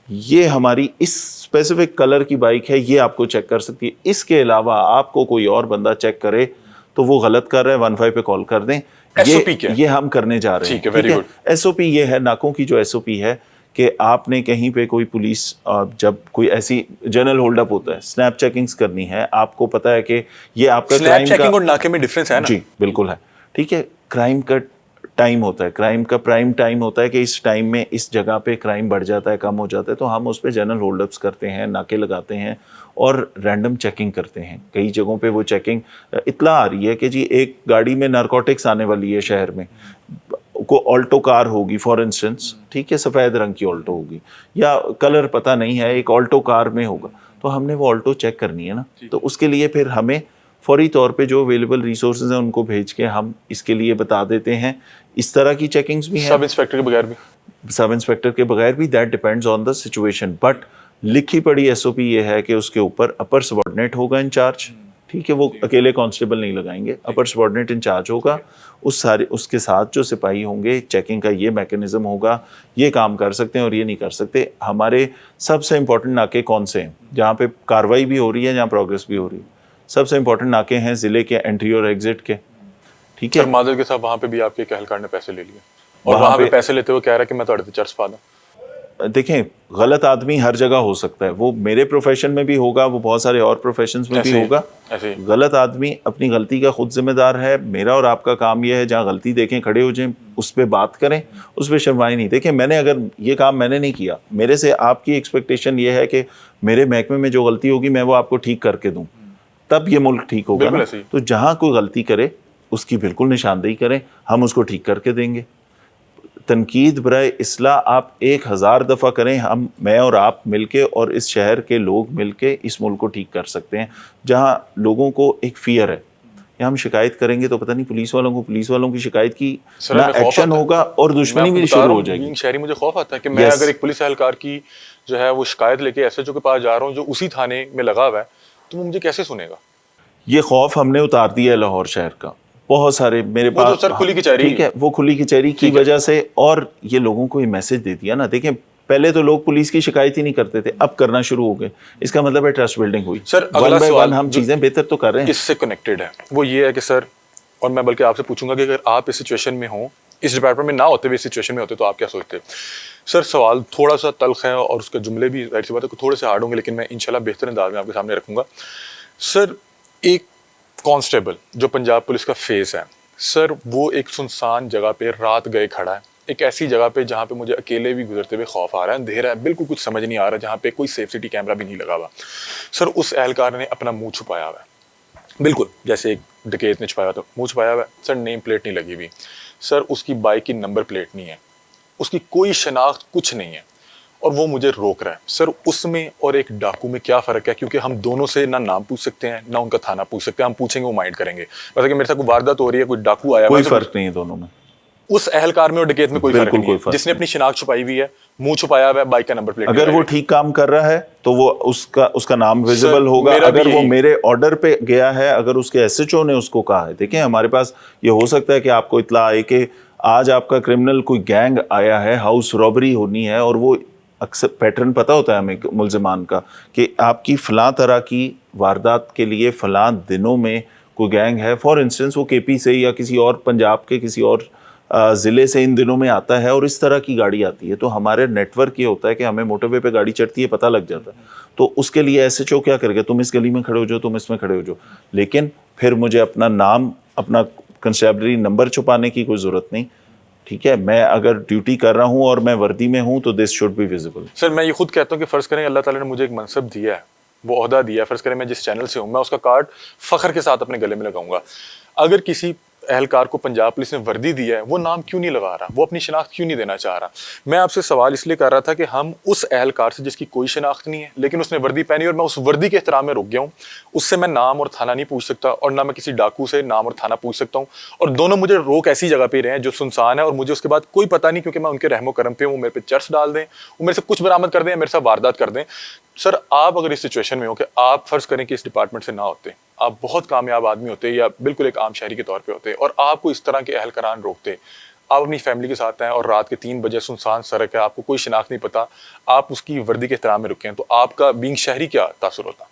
یہ ہماری اس اسپیسیفک کلر کی بائک ہے, یہ آپ کو چیک کر سکتی ہے. اس کے علاوہ آپ کو کوئی اور بندہ چیک کرے تو وہ غلط کر رہے ہیں, 15 پہ کال کر دیں. یہ ہم کرنے جا رہے ہیں. ٹھیک ہے, ایس او پی یہ ہے, ناکوں کی جو ایس او پی ہے کہ آپ نے کہیں پہ کوئی پولیس جب کوئی ایسی جنرل ہولڈ اپ ہوتا ہے, سنیپ چیکنگز کرنی ہے, آپ کو پتا ہے کہ یہ آپ کا سنیپ چیکنگ اور ناکے میں ڈفرینس ہے نا؟ جی بالکل ہے. ٹھیک ہے, کرائم کا ٹائم ہوتا ہے, کرائم کا پرائم ٹائم ہوتا ہے کہ اس ٹائم میں اس جگہ پہ کرائم بڑھ جاتا ہے, کم ہو جاتا ہے, تو ہم اس پہ جنرل ہولڈ اپس کرتے ہیں, ناکے لگاتے ہیں اور رینڈم چیکنگ کرتے ہیں. کئی جگہوں پہ وہ چیکنگ اطلاع آ رہی ہے کہ جی ایک گاڑی میں نارکوٹکس آنے والی ہے شہر میں, کو آلٹو کار ہوگی فار انسٹنس, ٹھیک ہے, سفید رنگ کی آلٹو ہوگی, یا کلر پتہ نہیں ہے, ایک آلٹو کار میں ہوگا, تو ہم نے وہ آلٹو چیک کرنی ہے نا. تو اس کے لیے پھر ہمیں فوری طور پہ جو اویلیبل ریسورسز ہیں ان کو بھیج کے ہم اس کے لیے بتا دیتے ہیں. اس طرح کی چیکنگز بھی ہیں, سب انسپیکٹر کے بغیر بھی, سب انسپیکٹر کے بغیر بھی, that depends on the situation. But لکھی پڑی ایس او پی یہ ہے کہ اس کے اوپر اپر سبارڈینیٹ ہوگا انچارج. ٹھیک ہے, وہ اکیلے کانسٹیبل نہیں لگائیں گے, اپر سبارڈینیٹ انچارج ہوگا, اس کے ساتھ جو سپاہی ہوں گے, چیکنگ کا یہ میکینزم ہوگا, یہ کام کر سکتے ہیں اور یہ نہیں کر سکتے. ہمارے سب سے امپورٹنٹ ناکے کون سے ہیں جہاں پہ کاروائی بھی ہو رہی ہے, جہاں پروگرس بھی ہو رہی ہے؟ سب سے امپورٹنٹ ناکے ہیں ضلع کے انٹری اور ایگزٹ کے. ٹھیک ہے, سر مادر کے صاحب وہاں پہ بھی آپ کے اہلکار نے پیسے لے لیے, اور وہاں پہ پیسے لیتے ہوئے کہہ رہا ہے کہ میں تھوڑے چرچ پا دوں. دیکھیں, غلط آدمی ہر جگہ ہو سکتا ہے, وہ میرے پروفیشن میں بھی ہوگا, وہ بہت سارے اور پروفیشنز میں بھی ہوگا. غلط آدمی اپنی غلطی کا خود ذمہ دار ہے. میرا اور آپ کا کام یہ ہے جہاں غلطی دیکھیں کھڑے ہو جائیں, اس پہ بات کریں, اس پہ شرمائے نہیں. دیکھیں, میں نے اگر یہ کام میں نے نہیں کیا, میرے سے آپ کی ایکسپیکٹیشن یہ ہے کہ میرے محکمے میں جو غلطی ہوگی میں وہ آپ کو ٹھیک کر کے دوں, تب یہ ملک ٹھیک ہوگا نا. تو جہاں کوئی غلطی کرے اس کی بالکل نشاندہی کریں, ہم اس کو ٹھیک کر کے دیں گے. تنقید برائے اصلاح آپ 1000 دفعہ کریں, میں اور آپ مل کے اور اس شہر کے لوگ مل کے اس ملک کو ٹھیک کر سکتے ہیں. جہاں لوگوں کو ایک فیئر ہے کہ ہم شکایت کریں گے تو پتہ نہیں پولیس والوں کی شکایت کی نہ ایکشن ہوگا اور دشمنی بھی شروع ہو جائے گی. شہری مجھے خوف آتا ہے کہ میں اگر ایک پولیس اہلکار کی جو ہے وہ شکایت لے کے ایس ایچ او کے پاس جا رہا ہوں جو اسی تھانے میں لگا ہوا ہے, تو وہ مجھے کیسے سنے گا؟ یہ خوف ہم نے اتار دیا ہے لاہور شہر کا. بہت سارے میرے پاس, ٹھیک ہے, وہ کھلی کچہری کی وجہ سے, اور یہ لوگوں کو یہ میسج دے دیا نا. دیکھیں, پہلے تو لوگ پولیس کی شکایت ہی نہیں کرتے تھے, اب کرنا شروع ہو گئے. اس کا مطلب ہے ٹرسٹ بلڈنگ ہوئی. سر اگلا سوال ہم چیزیں بہتر تو کر رہے ہیں. اس سے کنیکٹڈ ہے, وہ یہ ہے کہ سر, اور میں بلکہ آپ سے پوچھوں گا کہ اگر آپ اس سچویشن میں ہوں, اس ڈپارٹمنٹ میں نہ ہوتے ہوئے اس سچویشن میں ہوتے تو آپ کیا سوچتے؟ سر سوال تھوڑا سا تلخ ہے اور اس کے جملے بھی ظاہر سی بات ہے تھوڑے سے ہارڈ ہوں گے, لیکن میں انشاءاللہ بہتر انداز میں آپ کے سامنے رکھوں گا. سر ایک کانسٹیبل جو پنجاب پولیس کا فیس ہے, سر وہ ایک سنسان جگہ پہ رات گئے کھڑا ہے، ایک ایسی جگہ پہ جہاں پہ مجھے اکیلے بھی گزرتے ہوئے خوف آ رہا ہے، اندھیرا ہے، بالکل کچھ سمجھ نہیں آ رہا، جہاں پہ کوئی سیفٹی کیمرہ بھی نہیں لگا ہوا۔ سر اس اہلکار نے اپنا منہ چھپایا ہوا ہے، بالکل جیسے ایک ڈکیت نے چھپایا تو منہ چھپایا ہوا ہے۔ سر نیم پلیٹ نہیں لگی ہوئی، سر اس کی بائک کی نمبر پلیٹ نہیں ہے، اس کی کوئی شناخت کچھ نہیں ہے، اور وہ مجھے روک رہا ہے۔ سر اس میں اور ایک ڈاکو میں کیا فرق ہے؟ کیونکہ ہم دونوں سے نہ نام پوچھ سکتے ہیں نہ ان کا تھانہ پوچھ سکتے ہیں، ہم پوچھیں گے وہ مائنڈ کریں گے، مطلب کہ میرے ساتھ کوئی واردات ہو رہی ہے، کوئی ڈاکو آیا، کوئی فرق نہیں ہے دونوں میں، اس اہلکار میں اور ڈکیت میں کوئی فرق بالکل نہیں کوئی ہے، فرق جس نے نہیں۔ اپنی شناخت چھپائی ہوئی ہے، منہ چھپایا ہوا ہے، بائک کا نمبر پلیٹ اگر وہ ٹھیک کام کر رہا ہے تو وہ اس کا نام ویزیبل ہوگا۔ میرا بھی اگر وہ یہی- میرے آرڈر پہ گیا ہے، اگر اس کے ایس ایچ او نے اس کو کہا ہے، دیکھیں ہمارے پاس یہ ہو سکتا ہے کہ آپ کو اطلاع آئے کہ آج آپ کا کرمنل کوئی گینگ آیا ہے، ہاؤس رابری ہونی ہے، اور وہ اکثر پیٹرن پتہ ہوتا ہے ہمیں ملزمان کا کہ آپ کی فلاں طرح کی واردات کے لیے فلاں دنوں میں کوئی گینگ ہے، فار انسٹنس وہ کے پی سے یا کسی اور پنجاب کے کسی اور ضلع سے ان دنوں میں آتا ہے، اور اس طرح کی گاڑی آتی ہے، تو ہمارے نیٹ ورک یہ ہوتا ہے کہ ہمیں موٹر وے پہ گاڑی چڑھتی ہے پتہ لگ جاتا ہے، تو اس کے لیے ایس ایچ او کیا کرے گا، تم اس گلی میں کھڑے ہو جاؤ، تم اس میں کھڑے ہو جاؤ، لیکن پھر مجھے اپنا نام، اپنا کنسٹیبلری نمبر چھپانے کی کوئی ضرورت نہیں، ٹھیک ہے؟ میں اگر ڈیوٹی کر رہا ہوں اور میں وردی میں ہوں تو دس شوڈ بی ویزیبل۔ سر میں یہ خود کہتا ہوں کہ فرض کریں اللہ تعالیٰ نے مجھے ایک منصب دیا ہے، وہ عہدہ دیا ہے، فرض کریں میں جس چینل سے ہوں، میں اس کا کارڈ فخر کے ساتھ اپنے گلے میں لگاؤں گا۔ اگر کسی اہلکار کو پنجاب پولیس نے وردی دیا ہے، وہ نام کیوں نہیں لگا رہا، وہ اپنی شناخت کیوں نہیں دینا چاہ رہا؟ میں آپ سے سوال اس لیے کر رہا تھا کہ ہم اس اہلکار سے جس کی کوئی شناخت نہیں ہے لیکن اس نے وردی پہنی اور میں اس وردی کے احترام میں رک گیا ہوں، اس سے میں نام اور تھانہ نہیں پوچھ سکتا، اور نہ میں کسی ڈاکو سے نام اور تھانہ پوچھ سکتا ہوں، اور دونوں مجھے روک ایسی جگہ پہ رہے ہیں جو سنسان ہے، اور مجھے اس کے بعد کوئی پتہ نہیں، کیونکہ میں ان کے رحم و کرم پہ ہوں، وہ میرے پہ چرس ڈال دیں، وہ میرے سے کچھ برآمد کر دیں، میرے ساتھ واردات کر دیں۔ سر آپ اگر اس سچویشن میں ہو کہ آپ فرض کریں کہ اس ڈپارٹمنٹ سے نہ ہوتے، آپ بہت کامیاب آدمی ہوتے یا بالکل ایک عام شہری کے طور پہ ہوتے، اور آپ کو اس طرح کے اہلکاران روکتے، آپ اپنی فیملی کے ساتھ ہیں اور رات کے 3 بجے سنسان سڑک ہے، آپ کو کوئی شناخت نہیں پتا، آپ اس کی وردی کے احترام میں رکے ہیں، تو آپ کا بینگ شہری کیا تاثر ہوتا؟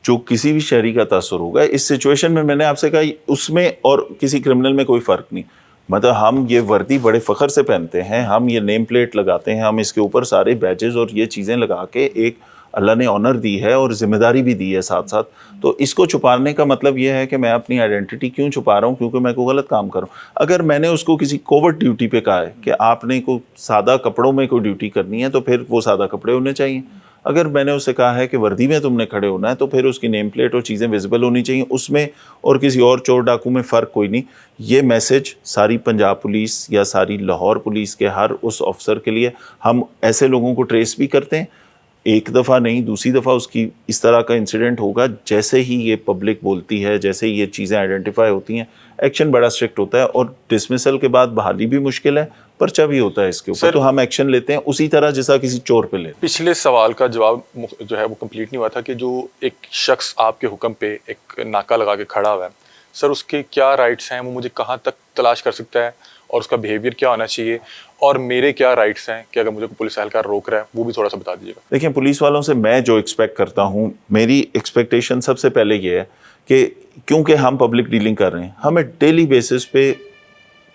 جو کسی بھی شہری کا تاثر ہوگا اس سچویشن میں نے آپ سے کہا اس میں اور کسی کرمنل میں کوئی فرق نہیں، مطلب ہم یہ وردی بڑے فخر سے پہنتے ہیں، ہم یہ نیم پلیٹ لگاتے ہیں، ہم اس کے اوپر سارے بیجز اور یہ چیزیں لگا کے ایک اللہ نے آنر دی ہے اور ذمہ داری بھی دی ہے ساتھ ساتھ، تو اس کو چھپانے کا مطلب یہ ہے کہ میں اپنی آئیڈینٹی کیوں چھپا رہا ہوں؟ کیونکہ میں کوئی غلط کام کروں۔ اگر میں نے اس کو کسی کوورٹ ڈیوٹی پہ کہا ہے کہ آپ نے کوئی سادہ کپڑوں میں کوئی ڈیوٹی کرنی ہے تو پھر وہ سادہ کپڑے ہونے چاہیے، اگر میں نے اسے کہا ہے کہ وردی میں تم نے کھڑے ہونا ہے تو پھر اس کی نیم پلیٹ اور چیزیں ویزیبل ہونی چاہیے، اس میں اور کسی اور چور ڈاکو میں فرق کوئی نہیں۔ یہ میسج ساری پنجاب پولیس یا ساری لاہور پولیس کے ہر اس افسر کے لیے، ہم ایسے لوگوں کو ٹریس بھی کرتے ہیں، ایک دفعہ نہیں دوسری دفعہ اس کی اس طرح کا انسیڈنٹ ہوگا، جیسے ہی یہ پبلک بولتی ہے، جیسے ہی یہ چیزیں آئیڈینٹیفائی ہوتی ہیں، ایکشن بڑا اسٹرکٹ ہوتا ہے، اور ڈسمسل کے بعد بحالی بھی مشکل ہے، پرچہ بھی ہوتا ہے اس کے اوپر، تو ہم ایکشن لیتے ہیں اسی طرح جیسا کسی چور پہ لیتے ہیں۔ پچھلے سوال کا جواب جو ہے وہ کمپلیٹ نہیں ہوا تھا کہ جو ایک شخص آپ کے حکم پہ ایک ناکہ لگا کے کھڑا ہوا ہے، سر اس کے کیا رائٹس ہیں، وہ مجھے کہاں تک تلاش کر سکتا ہے، اور اس کا بیہیویئر کیا ہونا چاہیے، اور میرے کیا رائٹس ہیں کہ اگر مجھے کوئی پولیس اہلکار روک رہا ہے وہ بھی تھوڑا سا بتا دیجیے گا۔ دیکھیں پولیس والوں سے میں جو ایکسپیکٹ کرتا ہوں، میری ایکسپیکٹیشن سب سے پہلے یہ ہے کہ کیونکہ ہم پبلک ڈیلنگ کر رہے ہیں، ہمیں ڈیلی بیسس پہ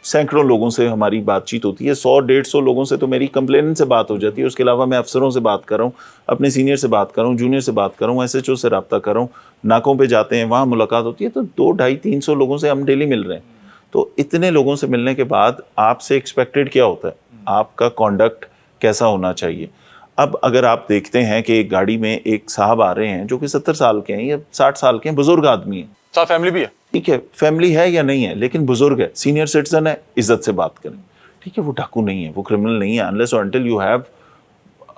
سینکڑوں لوگوں سے ہماری بات چیت ہوتی ہے، 100-150 لوگوں سے تو میری کمپلیننٹ سے بات ہو جاتی ہے، اس کے علاوہ میں افسروں سے بات کر رہا ہوں، اپنے سینئر سے بات کر رہا ہوں، جونیئر سے بات کر رہا ہوں، ایس ایچ او سے رابطہ کر رہا ہوں، ناکوں پہ جاتے ہیں وہاں ملاقات ہوتی ہے، تو 200-250-300 لوگوں سے ہم ڈیلی مل رہے ہیں، تو اتنے لوگوں سے ملنے کے بعد آپ سے ایکسپیکٹڈ کیا ہوتا ہے، آپ کا کانڈکٹ کیسا ہونا چاہیے۔ اب اگر آپ دیکھتے ہیں کہ ایک گاڑی میں ایک صاحب آ رہے ہیں جو کہ 70 سال کے ہیں یا 60 سال کے ہیں، بزرگ آدمی ہیں، صاحب فیملی بھی ہے، ٹھیک ہے، فیملی ہے یا نہیں ہے لیکن بزرگ ہے، سینئر سٹیزن ہے، عزت سے بات کریں، ٹھیک ہے، وہ ڈاکو نہیں ہے، وہ کرمنل نہیں ہے، unless or until you have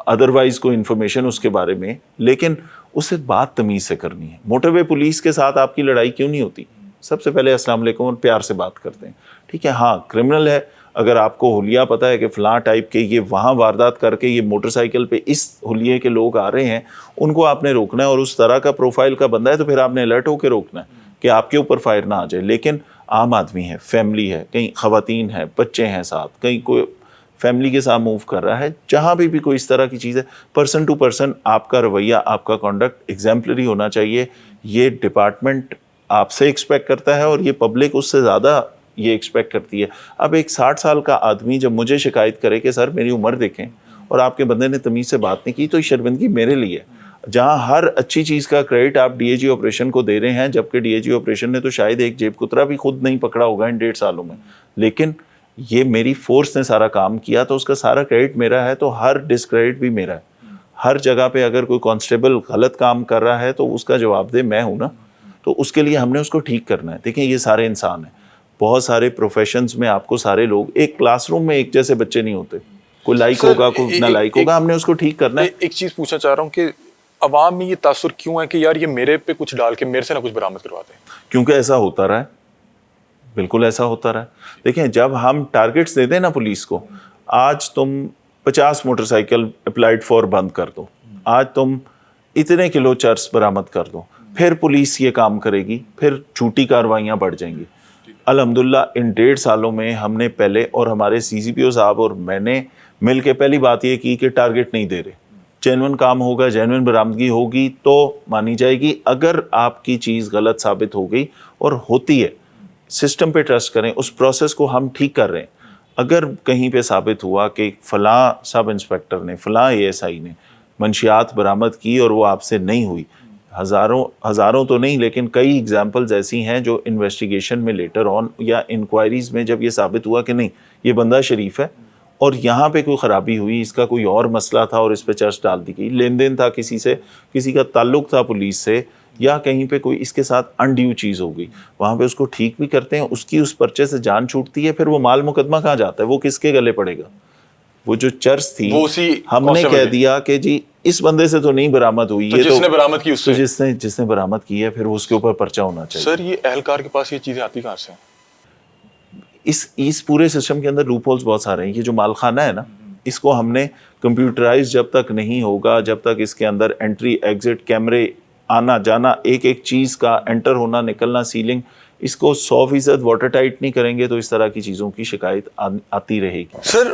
otherwise کوئی انفارمیشن اس کے بارے میں، لیکن اسے بات تمیز سے کرنی ہے۔ موٹر وے پولیس کے ساتھ آپ کی لڑائی کیوں نہیں ہوتی؟ سب سے پہلے السلام علیکم اور پیار سے بات کرتے ہیں، ٹھیک ہے۔ ہاں کرمنل ہے، اگر آپ کو حلیہ پتہ ہے کہ فلاں ٹائپ کے یہ وہاں واردات کر کے یہ موٹر سائیکل پہ اس حلیے کے لوگ آ رہے ہیں، ان کو آپ نے روکنا ہے، اور اس طرح کا پروفائل کا بندہ ہے تو پھر آپ نے الرٹ ہو کے روکنا ہے کہ آپ کے اوپر فائر نہ آ جائے۔ لیکن عام آدمی ہے، فیملی ہے، کہیں خواتین ہیں، بچے ہیں ساتھ، کہیں کوئی فیملی کے ساتھ موو کر رہا ہے، جہاں بھی کوئی اس طرح کی چیز ہے، پرسن ٹو پرسن آپ کا رویہ، آپ کا کانڈکٹ ایگزیمپلری ہونا چاہیے۔ یہ ڈپارٹمنٹ آپ سے ایکسپیکٹ کرتا ہے اور یہ پبلک اس سے زیادہ یہ ایکسپیکٹ کرتی ہے۔ اب ایک 60 سال کا آدمی جب مجھے شکایت کرے کہ سر میری عمر دیکھیں اور آپ کے بندے نے تمیز سے بات نہیں کی، تو یہ شرمندگی میرے لیے ہے۔ جہاں ہر اچھی چیز کا کریڈٹ آپ ڈی اے جی آپریشن کو دے رہے ہیں، جبکہ ڈی اے جی آپریشن نے تو شاید ایک جیب کترا بھی خود نہیں پکڑا ہوگا ان 1.5 سالوں میں، لیکن یہ میری فورس نے سارا کام کیا تو اس کا سارا کریڈٹ میرا ہے، تو ہر ڈسکریڈٹ بھی میرا ہے۔ ہر جگہ پہ اگر کوئی کانسٹیبل غلط کام کر رہا ہے تو اس کا جواب دہ میں ہوں نا، تو اس کے لیے ہم نے اس کو ٹھیک کرنا ہے۔ دیکھیں یہ سارے انسان ہیں، بہت سارے پروفیشنز میں آپ کو سارے لوگ ایک کلاس روم میں ایک جیسے بچے نہیں ہوتے، کوئی لائک ہوگا کوئی نہ لائک ہوگا، ہم نے اس کو ٹھیک کرنا ہے۔ ایک چیز پوچھنا چاہ رہا ہوں کہ عوام میں یہ تاثر کیوں ہے کہ یار یہ میرے پہ کچھ ڈال کے میرے سے نہ کچھ برآمد کرواتے ہیں؟ کیونکہ ایسا ہوتا رہا ہے، بالکل ایسا ہوتا رہا ہے۔ دیکھیں جب ہم ٹارگٹس دے دیں نا پولیس کو، آج تم 50 موٹر سائیکل اپلائیڈ فور بند کر دو، آج تم اتنے کلو چرس برآمد کر دو، پھر پولیس یہ کام کرے گی، پھر جھوٹی کارروائیاں بڑھ جائیں گی۔ الحمدللہ ان 1.5 سالوں میں ہم نے پہلے، اور ہمارے سی سی پی او صاحب اور میں نے مل کے پہلی بات یہ کی کہ ٹارگٹ نہیں دے رہے، جینوئن کام ہوگا، جینوئن برآمدگی ہوگی تو مانی جائے گی۔ اگر آپ کی چیز غلط ثابت ہو گئی اور ہوتی ہے، سسٹم پہ ٹرسٹ کریں، اس پروسیس کو ہم ٹھیک کر رہے ہیں۔ اگر کہیں پہ ثابت ہوا کہ فلاں سب انسپیکٹر نے، فلاں اے ایس آئی نے منشیات برآمد کی اور وہ آپ سے نہیں ہوئی، ہزاروں تو نہیں لیکن کئی ایگزامپلز ایسی ہیں جو انویسٹیگیشن میں لیٹر آن یا انکوائریز میں جب یہ ثابت ہوا کہ نہیں یہ بندہ شریف ہے اور یہاں پہ کوئی خرابی ہوئی، اس کا کوئی اور مسئلہ تھا اور اس پہ چرچ ڈال دی گئی، لین دین تھا کسی سے، کسی کا تعلق تھا پولیس سے، یا کہیں پہ کوئی اس کے ساتھ انڈیو چیز ہو گئی، وہاں پہ اس کو ٹھیک بھی کرتے ہیں، اس کی اس پرچے سے جان چھوٹتی ہے، پھر وہ مال مقدمہ کہاں جاتا ہے، وہ کس کے گلے پڑے گا؟ وہ جو چرس تھی ہم نے کہہ دیا کہ جی اس بندے سے تو نہیں برآمد ہوئی، یہ جس نے برآمد کی اس سے، جس نے برآمد کی ہے پھر اس کے اوپر پرچہ ہونا چاہیے۔ سر یہ اہلکار کے پاس یہ چیزیں آتی کہاں سے ہیں؟ اس پورے سسٹم کے اندر لوپ ہولز بہت سارے ہیں۔ یہ جو مال خانہ ہے نا، اس کو ہم نے کمپیوٹرائز جب تک نہیں ہوگا، جب تک اس کے اندر انٹری ایگزٹ کیمرے آنا جانا، ایک ایک چیز کا انٹر ہونا نکلنا، سیلنگ، اس کو 100% واٹر ٹائٹ نہیں کریں گے تو اس طرح کی چیزوں کی شکایت آتی رہے گی۔ سر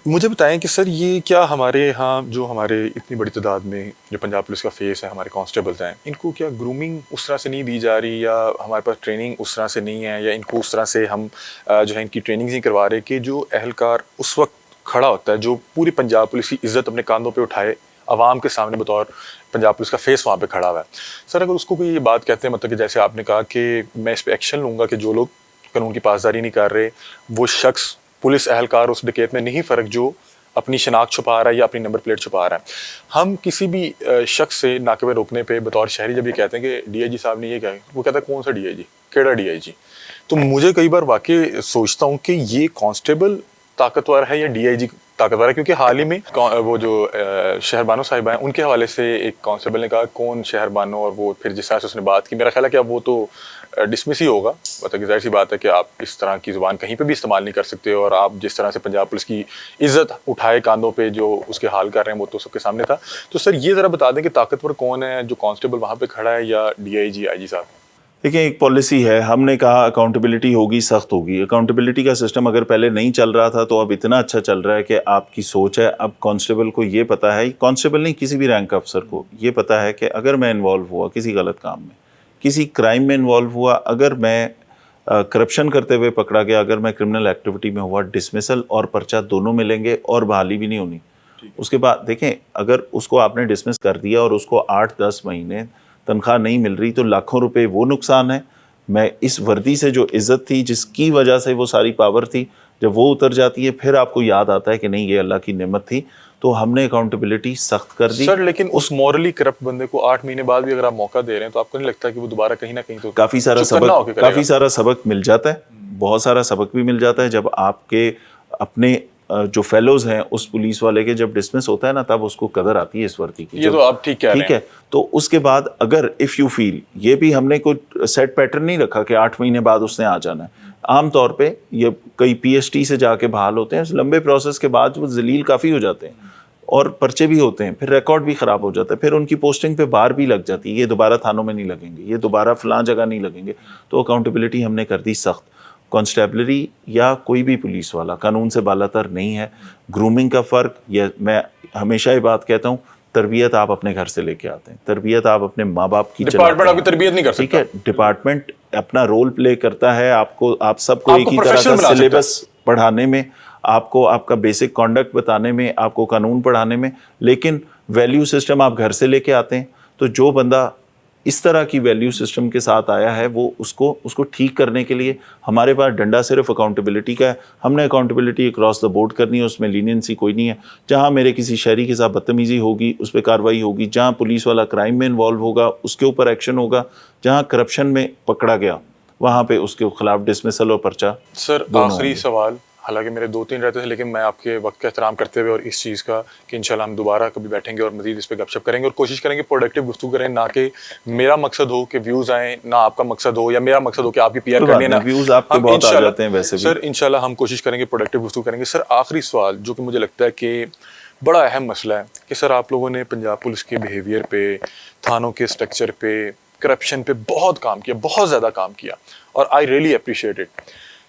مجھے بتائیں کہ سر یہ کیا ہمارے ہاں جو ہمارے اتنی بڑی تعداد میں جو پنجاب پولیس کا فیس ہے، ہمارے کانسٹیبلز ہیں، ان کو کیا گرومنگ اس طرح سے نہیں دی جا رہی، یا ہمارے پاس ٹریننگ اس طرح سے نہیں ہے، یا ان کو اس طرح سے ہم جو ہے ان کی ٹریننگ نہیں کروا رہے کہ جو اہلکار اس وقت کھڑا ہوتا ہے، جو پوری پنجاب پولیس کی عزت اپنے کاندھوں پہ اٹھائے عوام کے سامنے بطور پنجاب پولیس کا فیس وہاں پہ کھڑا ہوا ہے، سر اگر اس کو کوئی یہ بات کہتے ہیں، مطلب کہ جیسے آپ نے کہا کہ میں اس پہ ایکشن لوں گا کہ جو لوگ قانون کی پاسداری نہیں کر رہے، وہ شخص پولیس اہلکار اس ڈکیت میں نہیں فرق جو اپنی شناخت چھپا رہا ہے یا اپنی نمبر پلیٹ چھپا رہا ہے۔ ہم کسی بھی شخص سے ناکے پہ روکنے پہ بطور شہری جب یہ کہتے ہیں کہ ڈی آئی جی صاحب نے یہ کہا، وہ کہتا ہے کون سا ڈی آئی جی، کیڑا ڈی آئی جی؟ تو مجھے کئی بار واقعی سوچتا ہوں کہ یہ کانسٹیبل طاقتور ہے یا ڈی آئی جی طاقتور ہے، کیونکہ حال ہی میں وہ جو شہر بانو صاحبہ ہیں ان کے حوالے سے ایک کانسٹیبل نے کہا کون شہر بانو، اور وہ پھر جس طرح سے اس نے بات کی، میرا خیال ہے کہ اب وہ تو ڈسمس ہی ہوگا، مطلب کہ ظاہر سی بات ہے کہ آپ اس طرح کی زبان کہیں پہ بھی استعمال نہیں کر سکتے، اور آپ جس طرح سے پنجاب پولیس کی عزت اٹھائے کاندھوں پہ جو اس کے حال کر رہے ہیں وہ تو سب کے سامنے تھا۔ تو سر یہ ذرا بتا دیں کہ طاقتور کون ہے، جو کانسٹیبل وہاں پہ کھڑا ہے یا ڈی آئی جی صاحب؟ دیکھیں ایک پالیسی ہے، ہم نے کہا اکاؤنٹیبلٹی ہوگی، سخت ہوگی۔ اکاؤنٹیبلٹی کا سسٹم اگر پہلے نہیں چل رہا تھا تو اب اتنا اچھا چل رہا ہے کہ آپ کی سوچ ہے، اب کانسٹیبل کو یہ پتا ہے، کانسٹیبل نہیں کسی بھی رینک افسر کو یہ پتا ہے کہ اگر میں انوالو ہوا کسی غلط کام میں، کسی کرائم میں انوالو ہوا، اگر میں کرپشن کرتے ہوئے پکڑا گیا، اگر میں کرمنل ایکٹیویٹی میں ہوا، ڈسمسل اور پرچہ دونوں ملیں گے اور بحالی بھی نہیں ہونی۔ اس کے بعد دیکھیں اگر اس کو آپ نے ڈسمس کر دیا اور اس کو 8-10 مہینے تنخواہ نہیں مل رہی تو لاکھوں روپے وہ نقصان ہے۔ میں اس وردی سے جو عزت تھی، جس کی وجہ سے وہ ساری پاور تھی، جب وہ اتر جاتی ہے پھر آپ کو یاد آتا ہے کہ نہیں یہ اللہ کی نعمت تھی، تو ہم نے اکاؤنٹیبلٹی سخت کر دی۔ سر لیکن اس مورلی کرپٹ بندے کو 8 مہینے بعد بھی اگر آپ موقع دے رہے ہیں تو آپ کو نہیں لگتا کہ وہ دوبارہ کہیں نہ کہیں تو کافی سارا سبق مل جاتا ہے، بہت سارا سبق بھی مل جاتا ہے جب آپ کے اپنے جو فیلوز ہیں اس پولیس والے کے جب ڈسمس ہوتا ہے نا، تب اس کو قدر آتی ہے اس ورکی کی۔ یہ تو آپ ٹھیک کہہ رہے ہیں۔ ٹھیک ہے، تو اس کے بعد اگر اف یو فیل، یہ بھی ہم نے کوئی سیٹ پیٹرن نہیں رکھا کہ 8 مہینے بعد اس نے آ جانا ہے۔ عام طور پہ یہ کئی پی ایس ٹی سے جا کے بحال ہوتے ہیں، اس لمبے پروسیس کے بعد وہ ذلیل کافی ہو جاتے ہیں اور پرچے بھی ہوتے ہیں، پھر ریکارڈ بھی خراب ہو جاتا ہے، پھر ان کی پوسٹنگ پہ بار بھی لگ جاتی ہے، یہ دوبارہ تھانوں میں نہیں لگیں گے، یہ دوبارہ فلاں جگہ نہیں لگیں گے۔ تو اکاؤنٹیبلٹی ہم نے کر دی سخت۔ کانسٹیبلری یا کوئی بھی پولیس والا قانون سے بالا تر نہیں ہے۔ گرومنگ کا فرق، یہ میں ہمیشہ یہ بات کہتا ہوں، تربیت آپ اپنے گھر سے لے کے آتے ہیں، تربیت آپ اپنے ماں باپ کی، ڈپارٹمنٹ آپ کی تربیت نہیں کر سکتا۔ ٹھیک ہے، ڈپارٹمنٹ اپنا رول پلے کرتا ہے، آپ سب کو ایک ہی طرح کا سلیبس پڑھانے میں، آپ کو آپ کا بیسک کانڈکٹ بتانے میں، آپ کو قانون پڑھانے میں، لیکن ویلیو سسٹم آپ گھر سے لے کے آتے ہیں, تو جو بندہ اس طرح کی ویلیو سسٹم کے ساتھ آیا ہے وہ اس کو ٹھیک کرنے کے لیے ہمارے پاس ڈنڈا صرف اکاؤنٹیبلٹی کا ہے. ہم نے اکاؤنٹیبلٹی اکراس دا بورڈ کرنی ہے, اس میں لینینسی کوئی نہیں ہے. جہاں میرے کسی شہری کے ساتھ بدتمیزی ہوگی اس پہ کارروائی ہوگی, جہاں پولیس والا کرائم میں انوالو ہوگا اس کے اوپر ایکشن ہوگا, جہاں کرپشن میں پکڑا گیا وہاں پہ اس کے خلاف ڈسمسل اور پرچہ. سر آخری سوال, حالانکہ میرے 2-3 رہتے تھے لیکن میں آپ کے وقت کا احترام کرتے ہوئے اور اس چیز کا کہ انشاءاللہ ہم دوبارہ کبھی بیٹھیں گے اور مزید اس پہ گپ شپ کریں گے اور کوشش کریں گے پروڈکٹیو گفتگو کریں, نہ کہ میرا مقصد ہو کہ ویوز آئیں, نہ آپ کا مقصد ہو یا میرا مقصد ہو کہ آپ کی پی آر کرنی ہے. ویوز آپ کے بہت آ جاتے ہیں ویسے بھی. سر انشاءاللہ ہم کوشش کریں گے پروڈکٹیو گفتگو کریں گے. سر آخری سوال جو کہ مجھے لگتا ہے کہ بڑا اہم مسئلہ ہے کہ سر آپ لوگوں نے پنجاب پولیس کے بیہیویئر پہ, تھانوں کے اسٹرکچر پہ, کرپشن پہ بہت کام کیا, بہت زیادہ کام کیا اور آئی ریئلی اپریشیٹ اٹ.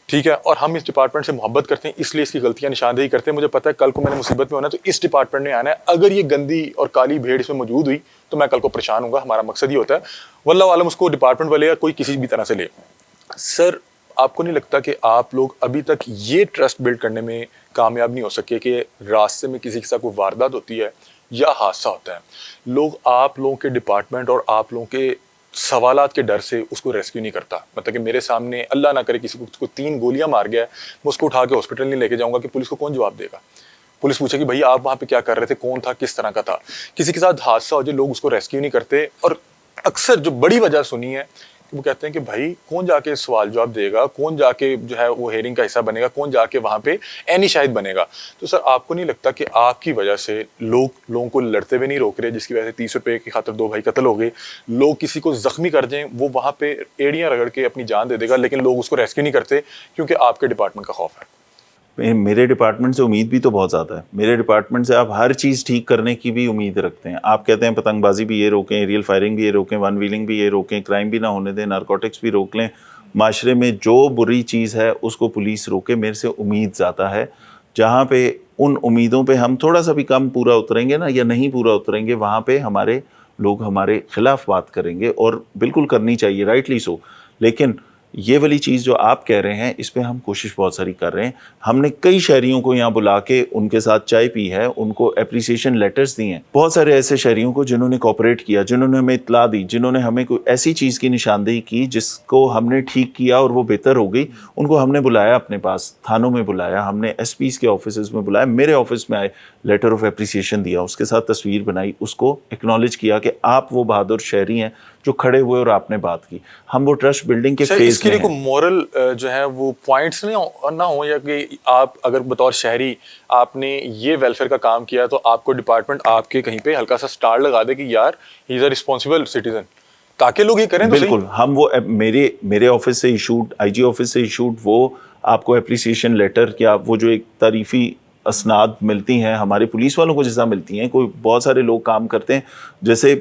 ٹھیک ہے, اور ہم اس ڈپارٹمنٹ سے محبت کرتے ہیں اس لیے اس کی غلطیاں نشاندہی کرتے ہیں. مجھے پتہ ہے کل کو میں نے مصیبت میں ہونا ہے تو اس ڈپارٹمنٹ نے آنا ہے. اگر یہ گندی اور کالی بھیڑ اس میں موجود ہوئی تو میں کل کو پریشان ہوں گا. ہمارا مقصد یہ ہوتا ہے, واللہ عالم اس کو ڈپارٹمنٹ والے یا کوئی کسی بھی طرح سے لے. سر آپ کو نہیں لگتا کہ آپ لوگ ابھی تک یہ ٹرسٹ بلڈ کرنے میں کامیاب نہیں ہو سکے کہ راستے میں کسی کے ساتھ کوئی واردات ہوتی ہے یا حادثہ ہوتا ہے, لوگ آپ لوگوں کے ڈپارٹمنٹ اور آپ لوگوں کے سوالات کے ڈر سے اس کو ریسکیو نہیں کرتا؟ مطلب کہ میرے سامنے اللہ نہ کرے کسی کو 3 گولیاں مار گیا ہے, میں اس کو اٹھا کے ہاسپٹل نہیں لے کے جاؤں گا کہ پولیس کو کون جواب دے گا؟ پولیس پوچھے کہ بھائی آپ وہاں پہ کیا کر رہے تھے, کون تھا, کس طرح کا تھا. کسی کے ساتھ حادثہ ہو جائے لوگ اس کو ریسکیو نہیں کرتے, اور اکثر جو بڑی وجہ سنی ہے وہ کہتے ہیں کہ بھائی کون جا کے سوال جواب دے گا, کون جا کے جو ہے وہ ہیئرنگ کا حصہ بنے گا, کون جا کے وہاں پہ عینی شاہد بنے گا. تو سر آپ کو نہیں لگتا کہ آپ کی وجہ سے لوگوں کو لڑتے ہوئے نہیں روک رہے, جس کی وجہ سے 30 روپے کی خاطر 2 بھائی قتل ہو گئے, لوگ کسی کو زخمی کر جائیں وہ وہاں پہ ایڑیاں رگڑ کے اپنی جان دے دے گا لیکن لوگ اس کو ریسکیو نہیں کرتے کیونکہ آپ کے ڈپارٹمنٹ کا خوف ہے؟ میرے ڈپارٹمنٹ سے امید بھی تو بہت زیادہ ہے. میرے ڈپارٹمنٹ سے آپ ہر چیز ٹھیک کرنے کی بھی امید رکھتے ہیں. آپ کہتے ہیں پتنگ بازی بھی یہ روکیں, ایریل فائرنگ بھی یہ روکیں, ون ویلنگ بھی یہ روکیں, کرائم بھی نہ ہونے دیں, نارکوٹکس بھی روک لیں, معاشرے میں جو بری چیز ہے اس کو پولیس روکے. میرے سے امید زیادہ ہے. جہاں پہ ان امیدوں پہ ہم تھوڑا سا بھی کم پورا اتریں گے نا یا نہیں پورا اتریں گے, وہاں پہ ہمارے لوگ ہمارے خلاف بات کریں گے, اور بالکل کرنی چاہیے, رائٹلی سو. لیکن یہ والی چیز جو آپ کہہ رہے ہیں اس پہ ہم کوشش بہت ساری کر رہے ہیں. ہم نے کئی شہریوں کو یہاں بلا کے ان کے ساتھ چائے پی ہے, ان کو اپریسیشن لیٹرز دی ہیں. بہت سارے ایسے شہریوں کو جنہوں نے کوپریٹ کیا, جنہوں نے ہمیں اطلاع دی, جنہوں نے ہمیں کوئی ایسی چیز کی نشاندہی کی جس کو ہم نے ٹھیک کیا اور وہ بہتر ہو گئی, ان کو ہم نے بلایا اپنے پاس, تھانوں میں بلایا, ہم نے ایس پیز کے آفیسز میں بلایا, میرے آفس میں آئے, لیٹر آف اپریسیشن دیا, اس کے ساتھ تصویر بنائی, اس کو ایکنالج کیا کہ آپ وہ بہادر شہری ہیں جو کھڑے ہوئے اور آپ نے بات کی. ہم وہ ٹرسٹ بلڈنگ کے فیز اس کے لیے کوئی مورل جو ہے وہ پوائنٹس نہ ہوں, یا کہ آپ اگر بطور شہری آپ نے یہ ویلفیئر کا کام کیا تو آپ کو ڈپارٹمنٹ آپ کے کہیں پہ ہلکا سا سٹار لگا دے کہ یار ہی از اے رسپانسبل سٹیزن, تاکہ لوگ یہ کریں. تو بالکل ہم وہ میرے آفس سے ایشوڈ, آئی جی آفس سے ایشوڈ وہ آپ کو اپریسیشن لیٹر کیا وہ جو ایک تعریفی اسناد ملتی ہیں ہمارے پولیس والوں کو جیسا ملتی ہیں. کوئی بہت سارے لوگ کام کرتے ہیں جیسے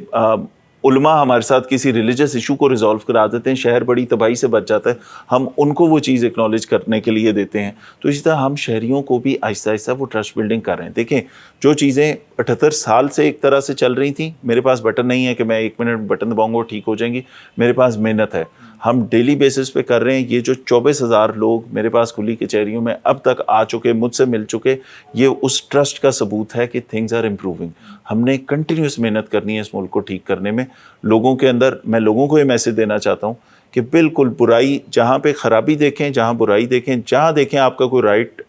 علماء ہمارے ساتھ کسی ریلیجس ایشو کو ریزالو کرا دیتے ہیں, شہر بڑی تباہی سے بچ جاتا ہے, ہم ان کو وہ چیز اکنالج کرنے کے لیے دیتے ہیں. تو اسی طرح ہم شہریوں کو بھی آہستہ آہستہ وہ ٹرسٹ بلڈنگ کر رہے ہیں. دیکھیں جو چیزیں 78 سال سے ایک طرح سے چل رہی تھیں, میرے پاس بٹن نہیں ہے کہ میں 1 منٹ بٹن دباؤں گا وہ ٹھیک ہو جائیں گی, میرے پاس محنت ہے, ہم ڈیلی بیسس پہ کر رہے ہیں. یہ جو 24,000 لوگ میرے پاس کھلی کچہریوں میں اب تک آ چکے, مجھ سے مل چکے, یہ اس ٹرسٹ کا ثبوت ہے کہ تھنگز آر امپروونگ. ہم نے کنٹینیوس محنت کرنی ہے اس ملک کو ٹھیک کرنے میں. لوگوں کے اندر میں لوگوں کو یہ میسج دینا چاہتا ہوں کہ بالکل برائی جہاں پہ خرابی دیکھیں, جہاں برائی دیکھیں, جہاں دیکھیں آپ کا کوئی رائٹ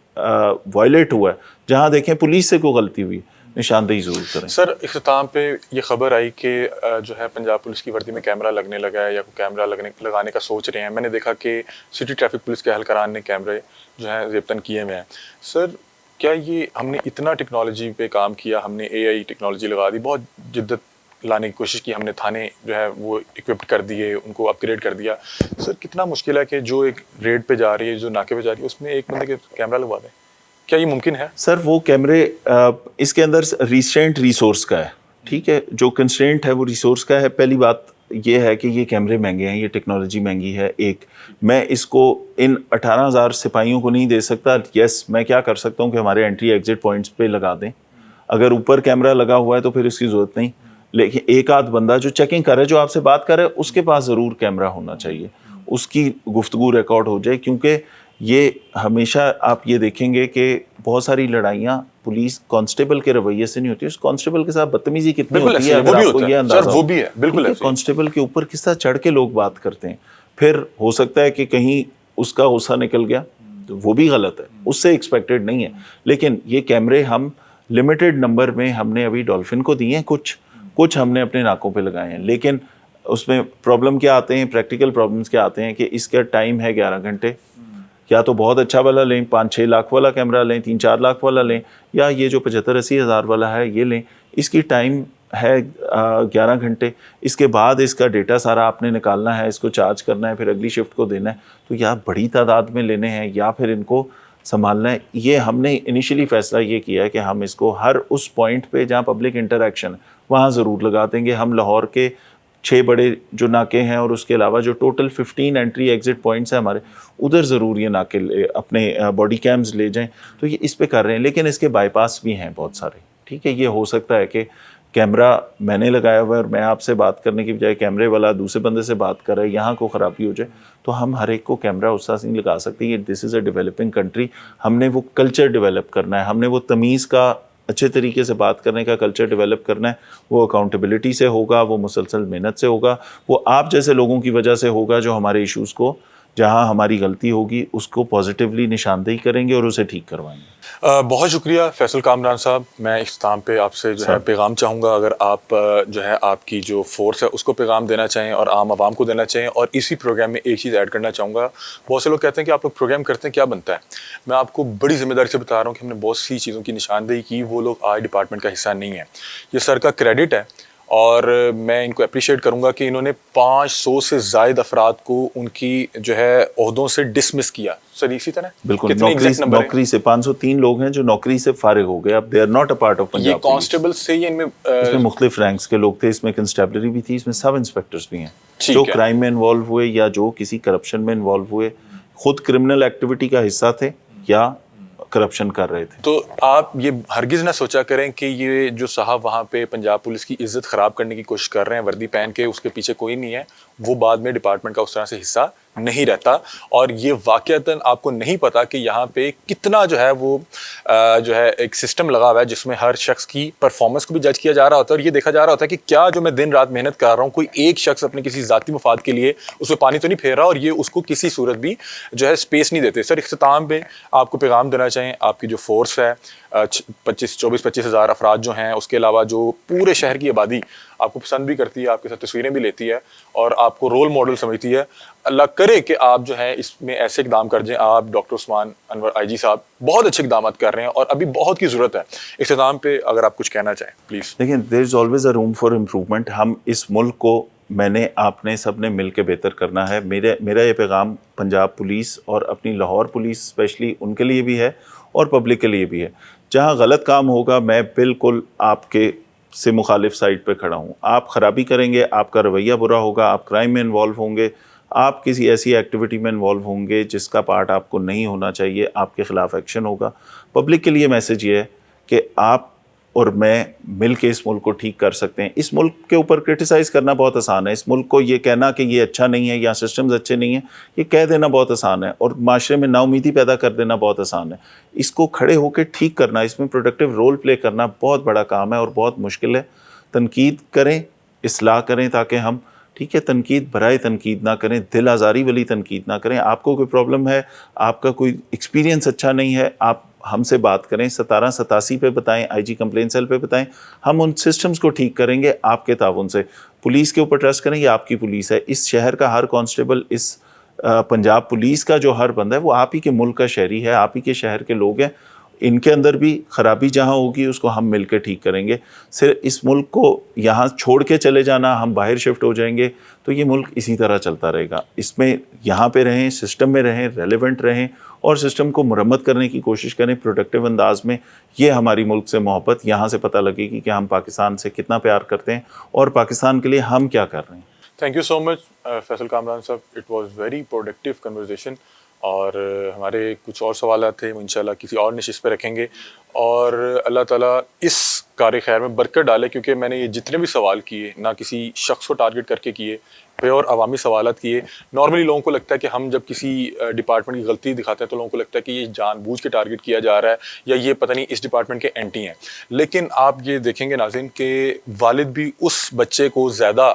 وائلیٹ ہوا ہے, جہاں دیکھیں پولیس سے کوئی غلطی ہوئی, نشاندہی ضرور کریں. سر اختتام پہ یہ خبر آئی کہ جو ہے پنجاب پولیس کی وردی میں کیمرہ لگنے لگا ہے یا کوئی کیمرہ لگانے کا سوچ رہے ہیں. میں نے دیکھا کہ سٹی ٹریفک پولیس کے اہلکاران نے کیمرے جو ہیں ضبطاً کیے ہوئے ہیں. سر کیا یہ ہم نے اتنا ٹیکنالوجی پہ کام کیا, ہم نے اے آئی ٹیکنالوجی لگا دی, بہت جدت لانے کی کوشش کی, ہم نے تھانے جو ہے وہ اکوپڈ کر دیے, ان کو اپ گریڈ کر دیا. سر کتنا مشکل ہے کہ جو ایک ریڈ پہ جا رہی ہے, جو ناکے پہ جا رہی ہے, اس میں ایک بندے کے کیمرہ لگوا دیں؟ کیا یہ ممکن ہے؟ سر وہ کیمرے اس کے اندر ریسٹرینٹ ریسورس کا ہے, ٹھیک ہے, جو کنسٹرینٹ ہے وہ ریسورس کا ہے. پہلی بات یہ ہے کہ یہ کیمرے مہنگے ہیں, یہ ٹیکنالوجی مہنگی ہے. ایک میں اس کو ان 18,000 سپاہیوں کو نہیں دے سکتا. یس میں کیا کر سکتا ہوں کہ ہمارے انٹری ایگزٹ پوائنٹس پہ لگا دیں, اگر اوپر کیمرہ لگا ہوا ہے تو پھر اس کی ضرورت نہیں. لیکن ایک آدھ بندہ جو چیکنگ کر رہا ہے, جو آپ سے بات کر رہا ہے, اس کے پاس ضرور کیمرہ ہونا چاہیے, اس کی گفتگو ریکارڈ ہو جائے. کیونکہ یہ ہمیشہ آپ یہ دیکھیں گے کہ بہت ساری لڑائیاں پولیس کانسٹیبل کے رویے سے نہیں ہوتی, اس کانسٹیبل کے ساتھ بدتمیزی کتنی بالکل ہوتی ہے ایسے ہی، وہ اگر بھی آپ کو ہوتا یہ ہے اندازہ سر، ہو. وہ بھی ہے، بالکل ایسے ہی. کانسٹیبل کے اوپر کس طرح چڑھ کے لوگ بات کرتے ہیں, پھر ہو سکتا ہے کہ کہیں اس کا غصہ نکل گیا, تو وہ بھی غلط ہے, اس سے ایکسپیکٹڈ نہیں ہے. لیکن یہ کیمرے ہم لمیٹڈ نمبر میں ہم نے ابھی ڈولفن کو دیے ہیں, کچھ ہم نے اپنے ناکوں پہ لگائے ہیں. لیکن اس میں پرابلم کیا آتے ہیں, پریکٹیکل پرابلمس کیا آتے ہیں کہ اس کا ٹائم ہے 11 گھنٹے. یا تو بہت اچھا والا لیں, 5-6 لاکھ والا کیمرہ لیں, 3-4 لاکھ والا لیں, یا یہ جو 75-80 ہزار والا ہے یہ لیں. اس کی ٹائم ہے 11 گھنٹے. اس کے بعد اس کا ڈیٹا سارا آپ نے نکالنا ہے, اس کو چارج کرنا ہے, پھر اگلی شفٹ کو دینا ہے. تو یا بڑی تعداد میں لینے ہیں یا پھر ان کو سنبھالنا ہے. یہ ہم نے انیشلی فیصلہ یہ کیا ہے کہ ہم اس کو ہر اس پوائنٹ پہ جہاں پبلک انٹریکشن وہاں ضرور لگا دیں گے. ہم لاہور کے 6 بڑے جو ناکے ہیں اور اس کے علاوہ جو ٹوٹل 15 انٹری ایگزٹ پوائنٹس ہیں ہمارے, ادھر ضرور یہ ناکے اپنے باڈی کیمز لے جائیں. تو یہ اس پہ کر رہے ہیں, لیکن اس کے بائی پاس بھی ہیں بہت سارے. ٹھیک ہے, یہ ہو سکتا ہے کہ کیمرہ میں نے لگایا ہوا ہے اور میں آپ سے بات کرنے کی بجائے کیمرے والا دوسرے بندے سے بات کر رہا ہے, یہاں کو خرابی ہو جائے, تو ہم ہر ایک کو کیمرہ اس طرح سے نہیں لگا سکتے. دس از اے ڈیولپنگ کنٹری, ہم نے وہ کلچر ڈیولپ کرنا ہے, ہم نے وہ تمیز کا اچھے طریقے سے بات کرنے کا کلچر ڈیولپ کرنا ہے. وہ اکاؤنٹیبلٹی سے ہوگا, وہ مسلسل محنت سے ہوگا, وہ آپ جیسے لوگوں کی وجہ سے ہوگا جو ہمارے ایشوز کو, جہاں ہماری غلطی ہوگی اس کو پازیٹیولی نشاندہی کریں گے اور اسے ٹھیک کروائیں گے. بہت شکریہ فیصل کامران صاحب. میں اختتام پہ آپ سے جو ہے پیغام چاہوں گا, اگر آپ جو ہے آپ کی جو فورس ہے اس کو پیغام دینا چاہیں اور عام عوام کو دینا چاہیں. اور اسی پروگرام میں ایک چیز ایڈ کرنا چاہوں گا, بہت سے لوگ کہتے ہیں کہ آپ لوگ پروگرام کرتے ہیں کیا بنتا ہے. میں آپ کو بڑی ذمہ داری سے بتا رہا ہوں کہ ہم نے بہت سی چیزوں کی نشاندہی کی, وہ لوگ آج ڈپارٹمنٹ کا حصہ نہیں ہیں. یہ سر کا کریڈٹ ہے اور میں ان کو اپریشیٹ کروں گا کہ انہوں نے 500 سے زائد افراد کو ان کی جو ہے عہدوں سے ڈسمس کیا. سر اسی طرح بالکل, کتنے ایگزیکٹ نمبر ہیں؟ نوکری سے 503 لوگ ہیں جو نوکری سے فارغ ہو گئے. اب they are not a part of یہ پنجاب پولیس. کانسٹیبل سے ہی ان میں اس میں مختلف رینکس کے لوگ تھے, اس میں کنسٹیبلری بھی تھی, اس میں سب انسپیکٹرز بھی ہیں جو ٹھیک ہے. کرائم میں انوالو ہوئے یا جو کسی کرپشن میں انوالو ہوئے, خود کرمنل ایکٹیویٹی کا حصہ تھے یا کرپشن کر رہے تھے. تو آپ یہ ہرگز نہ سوچا کریں کہ یہ جو صاحب وہاں پہ پنجاب پولیس کی عزت خراب کرنے کی کوشش کر رہے ہیں وردی پہن کے, اس کے پیچھے کوئی نہیں ہے. وہ بعد میں ڈپارٹمنٹ کا اس طرح سے حصہ نہیں رہتا. اور یہ واقعتاً آپ کو نہیں پتا کہ یہاں پہ کتنا جو ہے وہ جو ہے ایک سسٹم لگا ہوا ہے جس میں ہر شخص کی پرفارمنس کو بھی جج کیا جا رہا ہوتا ہے, اور یہ دیکھا جا رہا ہوتا ہے کہ کیا جو میں دن رات محنت کر رہا ہوں, کوئی ایک شخص اپنے کسی ذاتی مفاد کے لیے اس میں پانی تو نہیں پھیر رہا, اور یہ اس کو کسی صورت بھی جو ہے اسپیس نہیں دیتے. سر اختتام پہ آپ کو پیغام دینا چاہیں, آپ کی جو فورس ہے 24-25 ہزار افراد جو ہیں, اس کے علاوہ جو پورے شہر کی آبادی آپ کو پسند بھی کرتی ہے, آپ کے ساتھ تصویریں بھی لیتی ہے اور آپ کو رول ماڈل سمجھتی ہے, اللہ کرے کہ آپ جو ہے اس میں ایسے اقدام کر جائیں. آپ ڈاکٹر عثمان انور آئی جی صاحب بہت اچھے اقدامات کر رہے ہیں اور ابھی بہت کی ضرورت ہے. اختتام پہ اگر آپ کچھ کہنا چاہیں پلیز. دیکھیں, there is always a room for improvement. ہم اس ملک کو میں نے آپ نے سب نے مل کے بہتر کرنا ہے. میرا یہ پیغام پنجاب پولیس اور اپنی لاہور پولیس اسپیشلی ان کے لیے بھی ہے اور پبلک کے لیے بھی ہے. جہاں غلط کام ہوگا میں بالکل آپ کے سے مخالف سائڈ پہ کھڑا ہوں. آپ خرابی کریں گے, آپ کا رویہ برا ہوگا, آپ کرائم میں انوالو ہوں گے, آپ کسی ایسی ایکٹیویٹی میں انوالو ہوں گے جس کا پارٹ آپ کو نہیں ہونا چاہیے, آپ کے خلاف ایکشن ہوگا. پبلک کے لیے میسج یہ ہے کہ آپ اور میں مل کے اس ملک کو ٹھیک کر سکتے ہیں. اس ملک کے اوپر کرٹیسائز کرنا بہت آسان ہے, اس ملک کو یہ کہنا کہ یہ اچھا نہیں ہے یا سسٹمز اچھے نہیں ہیں یہ کہہ دینا بہت آسان ہے, اور معاشرے میں نا امیدی پیدا کر دینا بہت آسان ہے. اس کو کھڑے ہو کے ٹھیک کرنا, اس میں پروڈکٹیو رول پلے کرنا بہت بڑا کام ہے اور بہت مشکل ہے. تنقید کریں, اصلاح کریں تاکہ ہم ٹھیک ہے, تنقید برائے تنقید نہ کریں, دل آزاری والی تنقید نہ کریں. آپ کو کوئی پرابلم ہے, آپ کا کوئی ایکسپیرینس اچھا نہیں ہے, آپ ہم سے بات کریں, 1787 پہ بتائیں, آئی جی کمپلین سیل پہ بتائیں, ہم ان سسٹمز کو ٹھیک کریں گے آپ کے تعاون سے. پولیس کے اوپر ٹرسٹ کریں, یہ آپ کی پولیس ہے. اس شہر کا ہر کانسٹیبل, اس پنجاب پولیس کا جو ہر بندہ ہے وہ آپ ہی کے ملک کا شہری ہے, آپ ہی کے شہر کے لوگ ہیں. ان کے اندر بھی خرابی جہاں ہوگی اس کو ہم مل کے ٹھیک کریں گے. صرف اس ملک کو یہاں چھوڑ کے چلے جانا, ہم باہر شفٹ ہو جائیں گے تو یہ ملک اسی طرح چلتا رہے گا. اس میں یہاں پہ رہیں, سسٹم میں رہیں, ریلیونٹ رہیں اور سسٹم کو مرمت کرنے کی کوشش کریں پروڈکٹیو انداز میں. یہ ہماری ملک سے محبت یہاں سے پتہ لگے گی کہ ہم پاکستان سے کتنا پیار کرتے ہیں اور پاکستان کے لیے ہم کیا کر رہے ہیں. تھینک یو سو مچ فیصل کامران صاحب, it was very productive conversation. اور ہمارے کچھ اور سوالات تھے, وہ انشاءاللہ کسی اور نشست پہ رکھیں گے. اور اللہ تعالیٰ اس کار خیر میں برکت ڈالے، کیونکہ میں نے یہ جتنے بھی سوال کیے نہ کسی شخص کو ٹارگٹ کر کے کیے، پیور عوامی سوالات کیے. نارملی لوگوں کو لگتا ہے کہ ہم جب کسی ڈپارٹمنٹ کی غلطی دکھاتے ہیں تو لوگوں کو لگتا ہے کہ یہ جان بوجھ کے ٹارگٹ کیا جا رہا ہے یا یہ پتہ نہیں اس ڈپارٹمنٹ کے اینٹی ہیں. لیکن آپ یہ دیکھیں گے ناظرین کہ والد بھی اس بچے کو زیادہ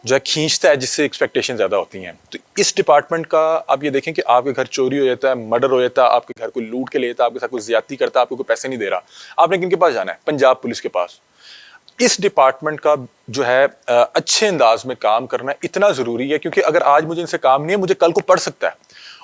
جو ہے کھینچتا ہے جس سے ایکسپیکٹیشن زیادہ ہوتی ہیں. تو اس ڈپارٹمنٹ کا آپ یہ دیکھیں کہ آپ کے گھر چوری ہو جاتا ہے، مرڈر ہو جاتا ہے، آپ کے گھر کوئی لوٹ کے لیتا ہے، آپ کے ساتھ کوئی زیادتی کرتا ہے، آپ کو کوئی پیسے نہیں دے رہا، آپ نے کن کے پاس جانا ہے؟ پنجاب پولیس کے پاس. اس ڈپارٹمنٹ کا جو ہے اچھے انداز میں کام کرنا اتنا ضروری ہے، کیونکہ اگر آج مجھے ان سے کام نہیں ہے، مجھے کل کو پڑ سکتا ہے.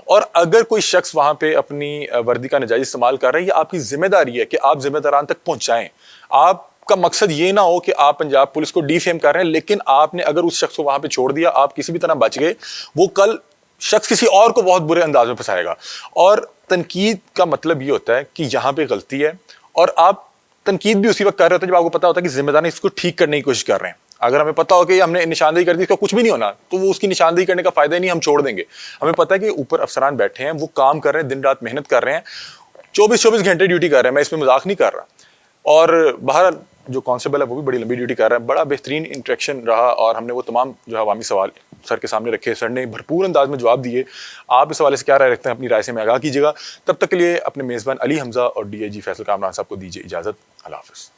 اور اگر کوئی شخص وہاں پہ اپنی وردی کا ناجائز استعمال کر رہا ہے، یہ آپ کی ذمہ داری ہے کہ آپ ذمہ داران تک پہنچائیں. آپ کا مقصد یہ نہ ہو کہ آپ پنجاب پولیس کو ڈی فیم کر رہے ہیں، لیکن آپ نے اگر اس شخص کو وہاں پہ چھوڑ دیا، آپ کسی بھی طرح بچ گئے، وہ کل شخص کسی اور کو بہت برے انداز میں پھنسائے گا. اور تنقید کا مطلب یہ ہوتا ہے کہ یہاں پہ غلطی ہے، اور آپ تنقید بھی اسی وقت کر رہے ہوتے ہیں جب آپ کو پتا ہوتا ہے کہ ذمہ دار اس کو ٹھیک کرنے کی کوشش کر رہے ہیں. اگر ہمیں پتا ہو کہ ہم نے نشاندہی کر دی، اس کا کچھ بھی نہیں ہونا، تو وہ اس کی نشاندہی کرنے کا فائدہ ہی نہیں، ہم چھوڑ دیں گے. ہمیں پتا ہے کہ اوپر افسران بیٹھے ہیں، وہ کام کر رہے ہیں، دن رات محنت کر رہے ہیں، 24 گھنٹے ڈیوٹی کر رہے ہیں. میں اس میں مذاق نہیں کر رہا. اور بہرحال جو کانسٹیبل ہے وہ بھی بڑی لمبی ڈیوٹی کر رہا ہے. بڑا بہترین انٹریکشن رہا، اور ہم نے وہ تمام جو ہے عوامی سوال سر کے سامنے رکھے، سر نے بھرپور انداز میں جواب دیے. آپ اس حوالے سے کیا رائے رکھتے ہیں؟ اپنی رائے سے میں آگاہ کیجیے گا. تب تک کے لیے اپنے میزبان علی حمزہ اور DIG فیصل کامران صاحب کو دیجیے اجازت. اللہ حافظ.